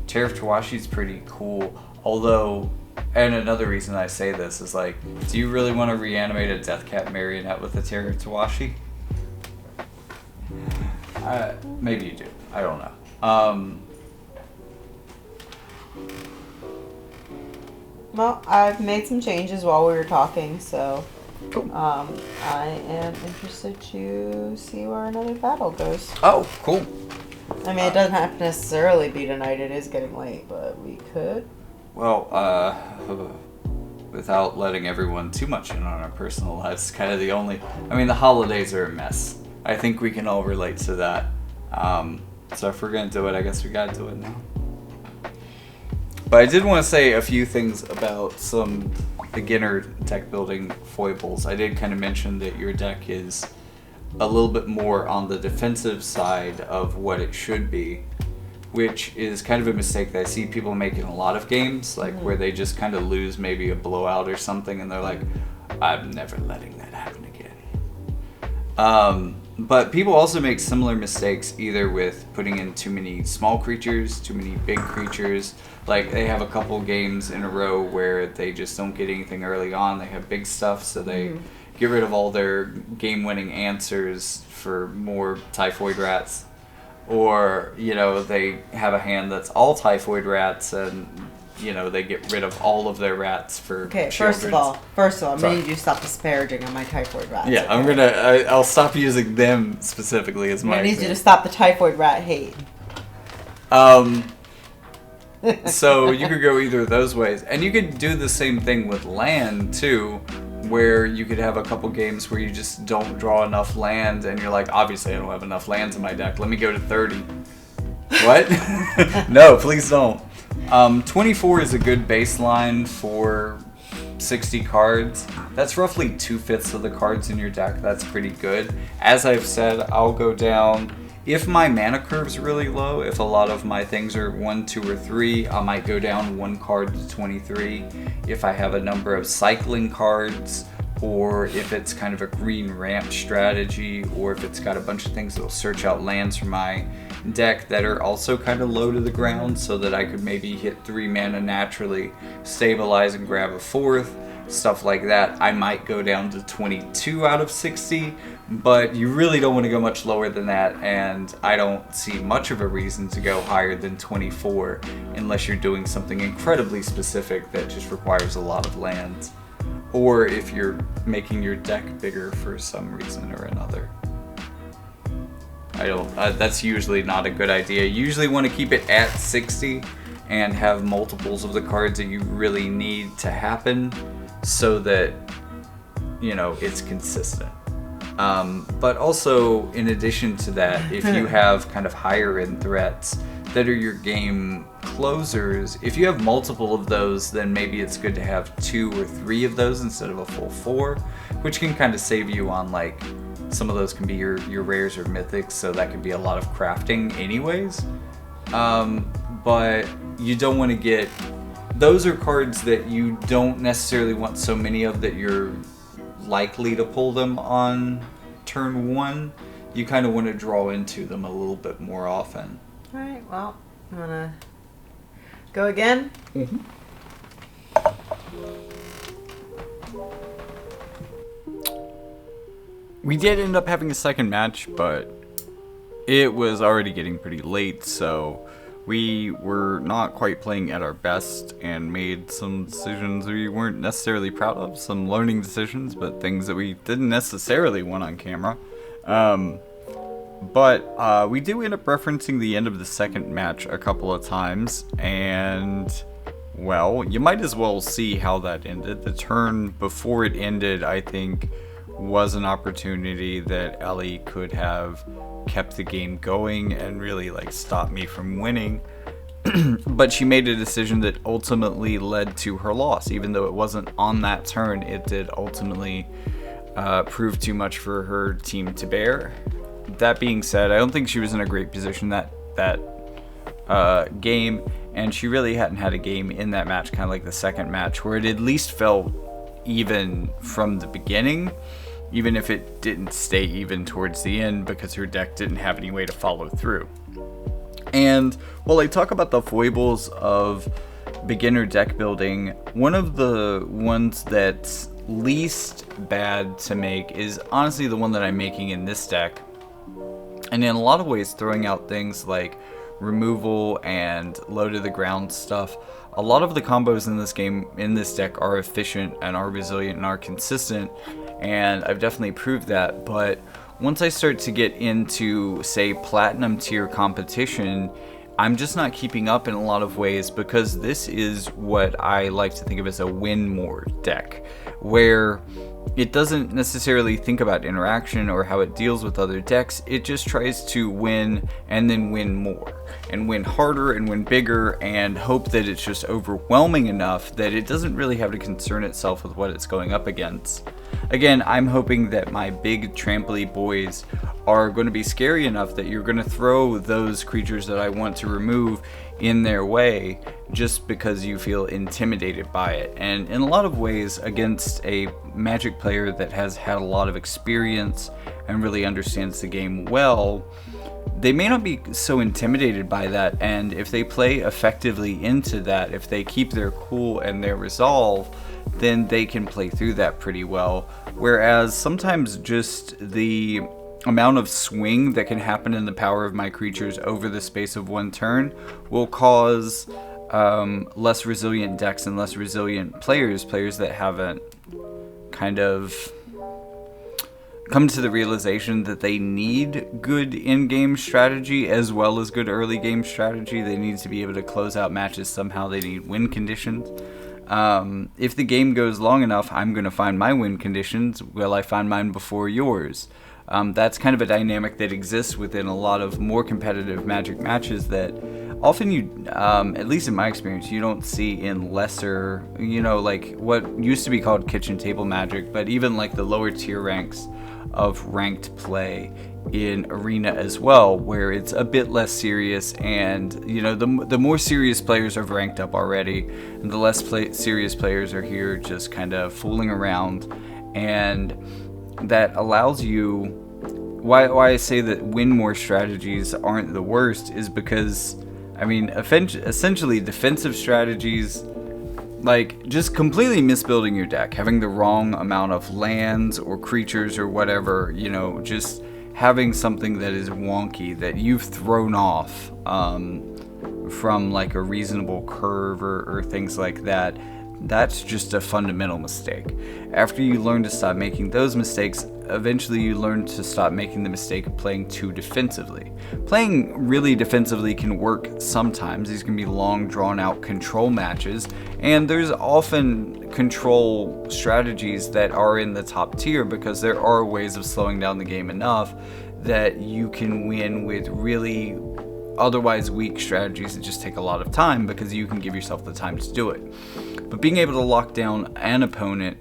Tear of Tawashi's pretty cool, although, and another reason I say this is like, do you really want to reanimate a Deathcat Marionette with a Tear of Tawashi? Maybe you do. I don't know. Well, I've made some changes while we were talking, so cool. I am interested to see where another battle goes. Oh, cool. I mean, it doesn't have to necessarily be tonight. It is getting late, but we could. Well, without letting everyone too much in on our personal lives, kind of the only... I mean, the holidays are a mess. I think we can all relate to that. So if we're going to do it, I guess we got to do it now. But I did want to say a few things about some beginner deck building foibles. I did kind of mention that your deck is a little bit more on the defensive side of what it should be, which is kind of a mistake that I see people make in a lot of games, like where they just kind of lose maybe a blowout or something and they're like, I'm never letting that happen again. But people also make similar mistakes either with putting in too many small creatures, too many big creatures. Like they have a couple games in a row where they just don't get anything early on. They have big stuff, so they get rid of all their game-winning answers for more Typhoid Rats. Or, you know, they have a hand that's all Typhoid Rats and, you know, they get rid of all of their rats for children's. First of all, I'm going to need you to stop disparaging on my Typhoid Rats. Yeah, okay? I'll stop using them specifically as my I need you to stop the Typhoid Rat hate. So you could go either of those ways. And you could do the same thing with land, too, where you could have a couple games where you just don't draw enough land, and you're like, obviously I don't have enough lands in my deck. Let me go to 30. What? No, please don't. 24 is a good baseline for 60 cards. That's roughly 2/5 of the cards in your deck. That's pretty good. As I've said, I'll go down... If my mana curve's really low, if a lot of my things are 1, 2, or 3, I might go down 1 card to 23. If I have a number of cycling cards, or if it's kind of a green ramp strategy, or if it's got a bunch of things that'll search out lands for my deck that are also kind of low to the ground, so that I could maybe hit 3 mana naturally, stabilize and grab a 4th, stuff like that, I might go down to 22 out of 60, but you really don't want to go much lower than that, and I don't see much of a reason to go higher than 24 unless you're doing something incredibly specific that just requires a lot of lands, or if you're making your deck bigger for some reason or another. That's usually not a good idea. You usually want to keep it at 60 and have multiples of the cards that you really need to happen, so that, you know, it's consistent. But also, in addition to that, if you have kind of higher end threats that are your game closers, if you have multiple of those, then maybe it's good to have 2 or 3 of those instead of a full 4, which can kind of save you on like, some of those can be your rares or mythics, so that could be a lot of crafting anyways. But you don't want to get, those are cards that you don't necessarily want so many of that you're likely to pull them on turn 1. You kind of want to draw into them a little bit more often. Alright, well, I'm gonna go again. Mm-hmm. We did end up having a second match, but it was already getting pretty late, so we were not quite playing at our best and made some decisions we weren't necessarily proud of. Some learning decisions, but things that we didn't necessarily want on camera. But we do end up referencing the end of the second match a couple of times, and, well, you might as well see how that ended. The turn before it ended, I think, was an opportunity that Ellie could have kept the game going and really like stop me from winning. But she made a decision that ultimately led to her loss. Even though it wasn't on that turn, it did ultimately prove too much for her team to bear. That being said, I don't think she was in a great position that game, and she really hadn't had a game in that match, kind of like the second match, where it at least felt even from the beginning, even if it didn't stay even towards the end because her deck didn't have any way to follow through. And while I talk about the foibles of beginner deck building, one of the ones that's least bad to make is honestly the one that I'm making in this deck. And in a lot of ways, throwing out things like removal and low to the ground stuff, a lot of the combos in this game, in this deck, are efficient and are resilient and are consistent, and I've definitely proved that. But once I start to get into, say, platinum tier competition, I'm just not keeping up in a lot of ways, because this is what I like to think of as a win more deck, where it doesn't necessarily think about interaction or how it deals with other decks. It just tries to win and then win more and win harder and win bigger and hope that it's just overwhelming enough that it doesn't really have to concern itself with what it's going up against. Again, I'm hoping that my big trampoline boys are going to be scary enough that you're going to throw those creatures that I want to remove in their way just because you feel intimidated by it. And in a lot of ways, against a Magic player that has had a lot of experience and really understands the game well, they may not be so intimidated by that, and if they play effectively into that, if they keep their cool and their resolve, then they can play through that pretty well. Whereas sometimes just the amount of swing that can happen in the power of my creatures over the space of one turn will cause less resilient decks and less resilient players that haven't kind of come to the realization that they need good in-game strategy as well as good early game strategy. They need to be able to close out matches somehow. They need win conditions. If the game goes long enough, I'm going to find my win conditions. Will I find mine before yours? That's kind of a dynamic that exists within a lot of more competitive Magic matches that often you, at least in my experience, you don't see in lesser, like what used to be called kitchen table Magic, but even like the lower tier ranks of ranked play in Arena as well, where it's a bit less serious, and the more serious players are ranked up already, and the less serious players are here just kind of fooling around, and that allows you. Why I say that win more strategies aren't the worst is because, essentially defensive strategies, like just completely misbuilding your deck, having the wrong amount of lands or creatures or whatever, just having something that is wonky that you've thrown off from like a reasonable curve or things like that, that's just a fundamental mistake. After you learn to stop making those mistakes, eventually you learn to stop making the mistake of playing too defensively. Playing really defensively can work sometimes. These can be long, drawn-out control matches, and there's often control strategies that are in the top tier because there are ways of slowing down the game enough that you can win with really otherwise weak strategies that just take a lot of time because you can give yourself the time to do it. But being able to lock down an opponent,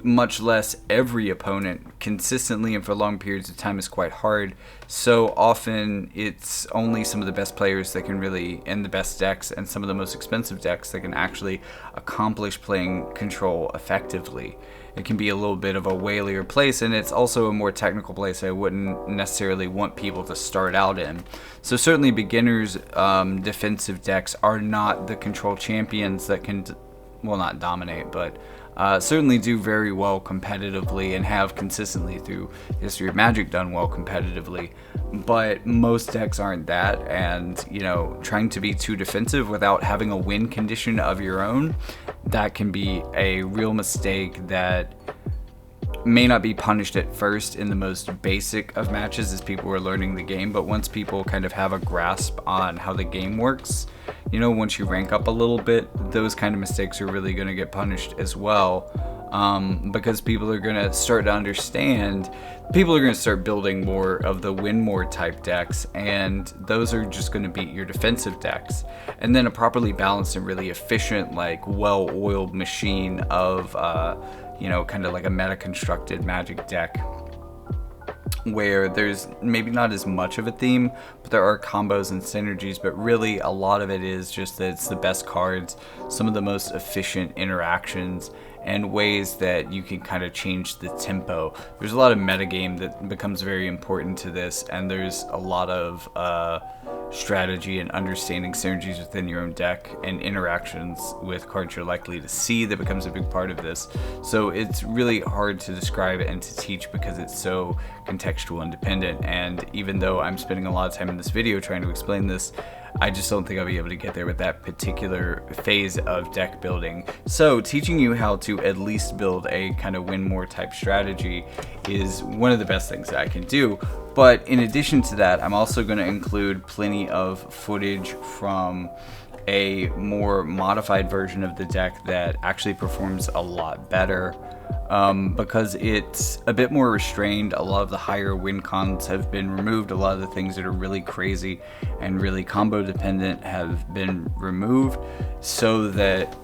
much less every opponent, consistently and for long periods of time is quite hard. So often it's only some of the best players that can really, and the best decks and some of the most expensive decks that can actually accomplish playing control effectively. It can be a little bit of a whalier place, and it's also a more technical place I wouldn't necessarily want people to start out in. So certainly beginners defensive decks are not the control champions that can, well, not dominate, but certainly do very well competitively and have consistently through history of Magic done well competitively. But most decks aren't that, and trying to be too defensive without having a win condition of your own, that can be a real mistake that may not be punished at first in the most basic of matches as people are learning the game, but once people kind of have a grasp on how the game works, once you rank up a little bit, those kind of mistakes are really going to get punished as well, because people are going to start to understand, people are going to start building more of the win more type decks, and those are just going to beat your defensive decks. And then a properly balanced and really efficient, like well-oiled machine of kind of like a meta-constructed Magic deck where there's maybe not as much of a theme, but there are combos and synergies, but really a lot of it is just that it's the best cards, some of the most efficient interactions, and ways that you can kind of change the tempo. There's a lot of metagame that becomes very important to this, and there's a lot of strategy and understanding synergies within your own deck and interactions with cards you're likely to see that becomes a big part of this. So it's really hard to describe and to teach because it's so contextual and dependent, and even though I'm spending a lot of time in this video trying to explain this, I just don't think I'll be able to get there with that particular phase of deck building. So teaching you how to at least build a kind of win more type strategy is one of the best things that I can do. But in addition to that, I'm also going to include plenty of footage from a more modified version of the deck that actually performs a lot better. Because it's a bit more restrained. A lot of the higher win cons have been removed. A lot of the things that are really crazy and really combo dependent have been removed, so that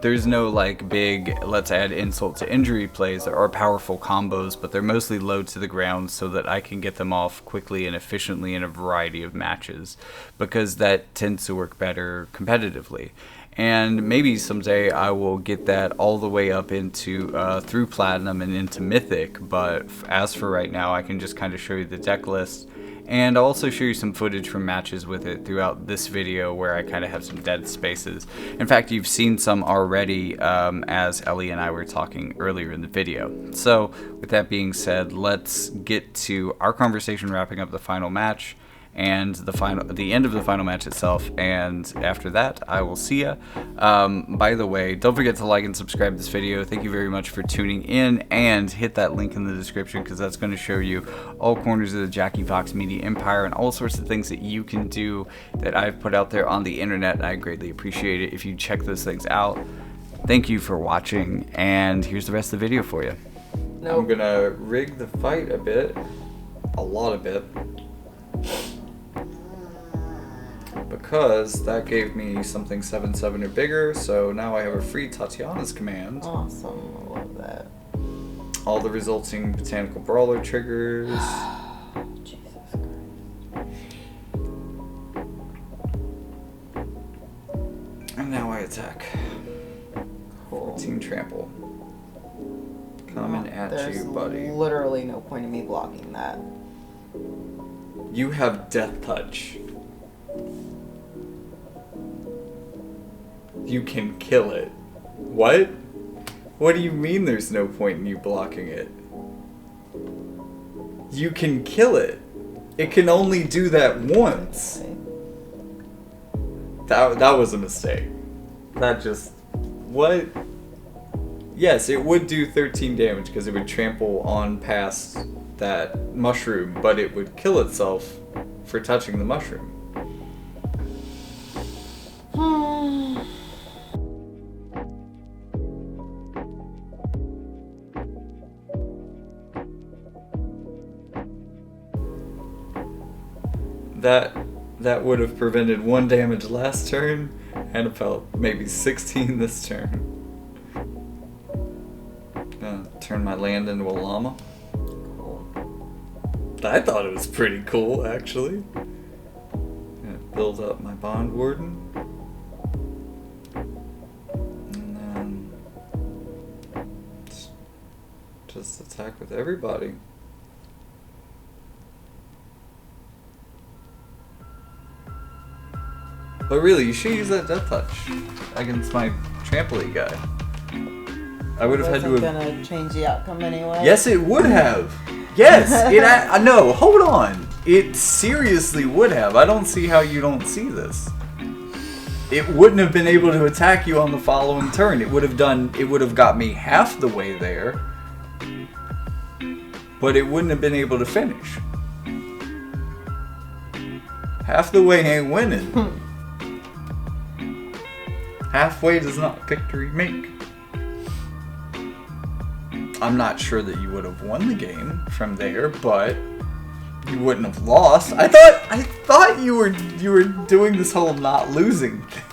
there's no like big let's add insult to injury plays. There are powerful combos, but they're mostly low to the ground so that I can get them off quickly and efficiently in a variety of matches, because that tends to work better competitively. And maybe someday I will get that all the way up into through Platinum and into Mythic, but as for right now, I can just kind of show you the deck list, and I'll also show you some footage from matches with it throughout this video where I kind of have some dead spaces. In fact, you've seen some already as Ellie and I were talking earlier in the video. So with that being said, let's get to our conversation wrapping up the final match and the end of the final match itself, and after that I will see ya. By the way, don't forget to like and subscribe this video. Thank you very much for tuning in, and hit that link in the description because that's going to show you all corners of the Jackie Fox Media Empire and all sorts of things that you can do that I've put out there on the internet, and I greatly appreciate it if you check those things out. Thank you for watching, and here's the rest of the video for you. Nope. I'm gonna rig the fight a bit, a lot of it, because that gave me something 7/7 or bigger, so now I have a free Tatiana's command. Awesome, I love that. All the resulting Botanical Brawler triggers. Jesus Christ. And now I attack. Cool. 14 trample. Coming at you, buddy. There's literally no point in me blocking that. You have Deathtouch. You can kill it. What? What do you mean there's no point in you blocking it? You can kill it. It can only do that once. That was a mistake. That just... What? Yes, it would do 13 damage because it would trample on past that mushroom, but it would kill itself for touching the mushroom. That would have prevented 1 damage last turn, and about maybe 16 this turn. Gonna turn my land into a llama. Cool. I thought it was pretty cool, actually. Gonna build up my Bond Warden. And then just attack with everybody. But really, you should use that Deathtouch against my trampoline guy. I would have had to have... gonna change the outcome anyway. Yes, it would have. Yes, no, hold on. It seriously would have. I don't see how you don't see this. It wouldn't have been able to attack you on the following turn. It would have got me half the way there, but it wouldn't have been able to finish. Half the way ain't winning. Halfway does not victory make. I'm not sure that you would have won the game from there, but you wouldn't have lost. I thought you were doing this whole not losing thing.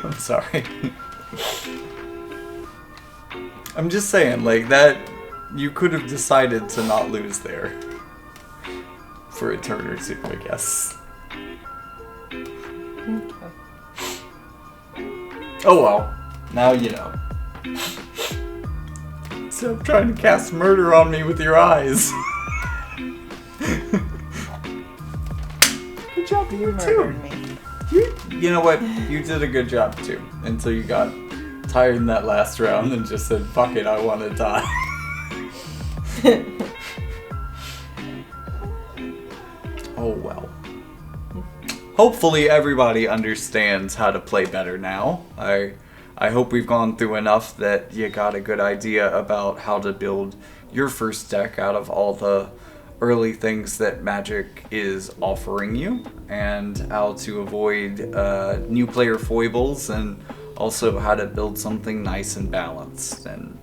I'm sorry. I'm just saying, like, that you could have decided to not lose there for a turn or two, I guess. Okay. Oh well, now you know. Stop trying to cast murder on me with your eyes. Good job, You too. murdered me. You know what? You did a good job too. Until you got tired in that last round and just said, "Fuck it, I want to die." Oh well. Hopefully everybody understands how to play better now. I hope we've gone through enough that you got a good idea about how to build your first deck out of all the early things that Magic is offering you, and how to avoid new player foibles, and also how to build something nice and balanced and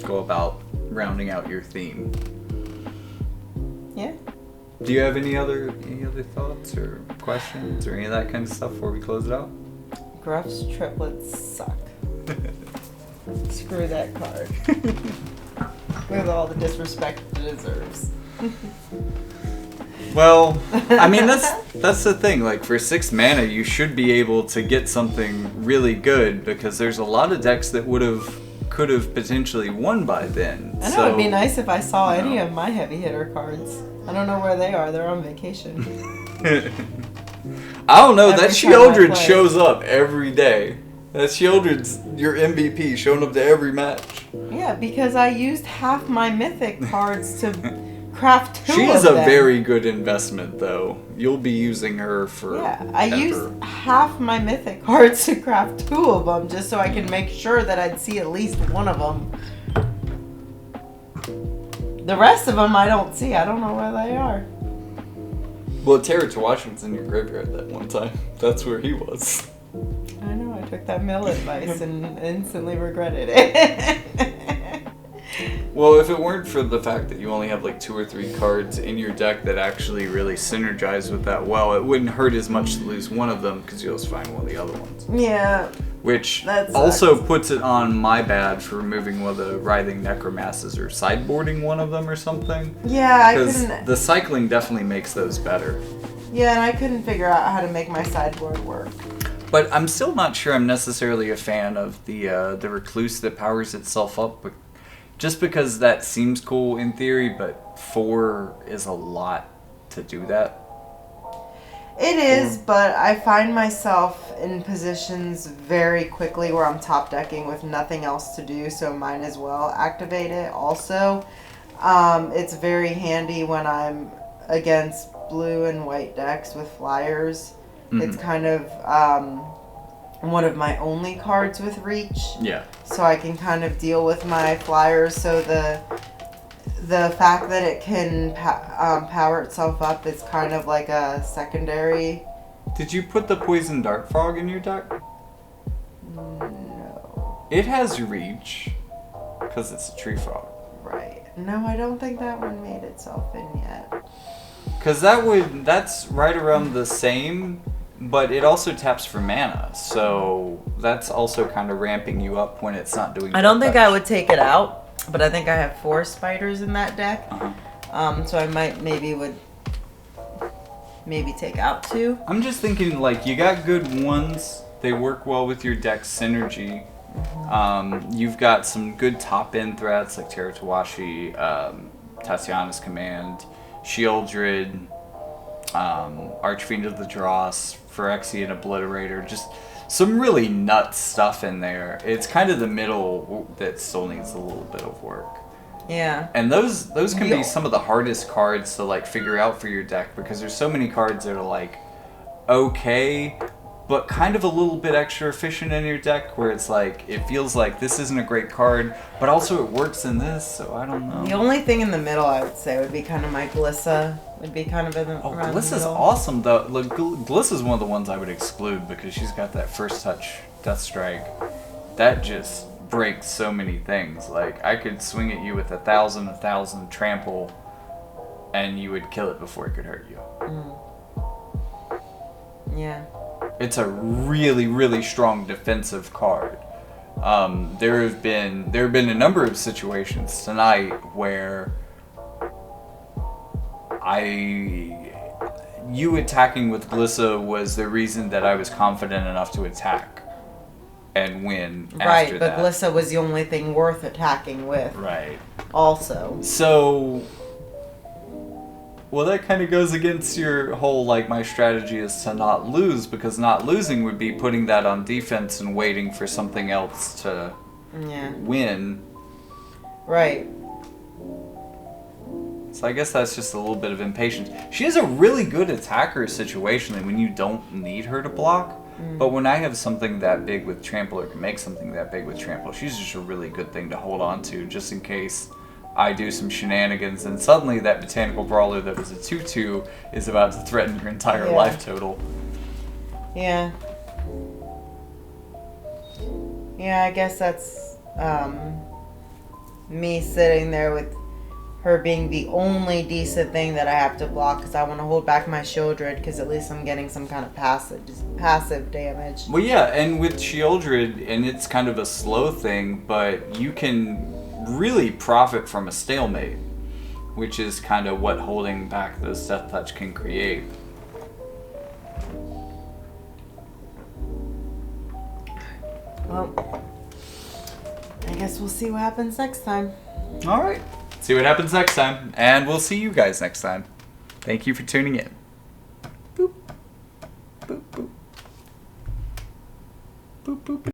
go about rounding out your theme. Yeah. Do you have any other thoughts or questions or any of that kind of stuff before we close it out? Gruff's triplets suck. Screw that card. With all the disrespect it deserves. Well, I mean that's the thing. Like, for 6 mana, you should be able to get something really good, because there's a lot of decks that could have potentially won by then. I know, it'd be nice if I saw any of my heavy hitter cards. I don't know where they are. They're on vacation. I don't know. Every That time I Shieldred play. shows up every day. That Shieldred's your MVP, showing up to every match. Yeah, because I used half my mythic cards to craft 2 She's of a them. very good investment, though. You'll be using her for I used half my mythic cards to craft 2 of them just so I can make sure that I'd see at least one of them. The rest of them I don't see. I don't know where they are. Well, Terrence Washington's in your graveyard that one time. That's where he was. I know, I took that mill advice and instantly regretted it. Well, if it weren't for the fact that you only have like 2 or 3 cards in your deck that actually really synergize with that well, it wouldn't hurt as much to lose one of them, because you'll just find one of the other ones. Yeah. Which That also sucks. puts it on my bad for removing one of the Writhing Necromasses or sideboarding one of them or something. Yeah, I Because couldn't. the cycling definitely makes those better. Yeah, and I couldn't figure out how to make my sideboard work. But I'm still not sure I'm necessarily a fan of the Recluse that powers itself up. But just because that seems cool in theory, but 4 is a lot to do that. It is, but I find myself in positions very quickly where I'm top decking with nothing else to do, so might as well activate it. Also, it's very handy when I'm against blue and white decks with flyers. Mhm. It's kind of one of my only cards with reach. Yeah. So I can kind of deal with my flyers. So the fact that it can power itself up is kind of like a secondary. Did you put the poison dart frog in your deck? No. It has reach because it's a tree frog. Right. No, I don't think that one made itself in yet. Because that's right around the same, but it also taps for mana, so that's also kind of ramping you up when it's not doing. I don't think I would take it out, but I think I have 4 spiders in that deck. So I might maybe take out 2. I'm just thinking, like, you got good ones. They work well with your deck synergy. You've got some good top-end threats like Teratawashi, Tatiana's Command, Shieldred, Archfiend of the Dross, Phyrexian Obliterator, just some really nuts stuff in there. It's kind of the middle that still needs a little bit of work. Yeah. And those can be some of the hardest cards to like figure out for your deck because there's so many cards that are like okay, but kind of a little bit extra efficient in your deck where it's like it feels like this isn't a great card, but also it works in this, so I don't know. The only thing in the middle I would say would be kind of my Glissa. Would be kind of in the around Glissa's the middle. awesome though. Look, Glissa's one of the ones I would exclude because she's got that first touch Death Strike. That just breaks so many things. Like I could swing at you with 1,000 trample, and you would kill it before it could hurt you. Yeah. It's a really, really strong defensive card. There have been a number of situations tonight where you attacking with Glissa was the reason that I was confident enough to attack and win after that. Right, but Glissa was the only thing worth attacking with. Right. Also. So, well, that kind of goes against your whole, like, my strategy is to not lose, because not losing would be putting that on defense and waiting for something else to win. Right. So I guess that's just a little bit of impatience. She is a really good attacker situationally when you don't need her to block. But when I have something that big with trample or can make something that big with trample, she's just a really good thing to hold on to just in case I do some shenanigans and suddenly that Botanical Brawler that was a 2/2 is about to threaten your entire life total. Yeah. Yeah, I guess that's me sitting there with her being the only decent thing that I have to block because I want to hold back my Shieldred because at least I'm getting some kind of passive damage. Well, yeah, and with Shieldred, and it's kind of a slow thing, but you can really profit from a stalemate, which is kind of what holding back those Deathtouch can create. Well, I guess we'll see what happens next time. All right. See what happens next time, and we'll see you guys next time. Thank you for tuning in. Boop. Boop, boop. Boop, boop.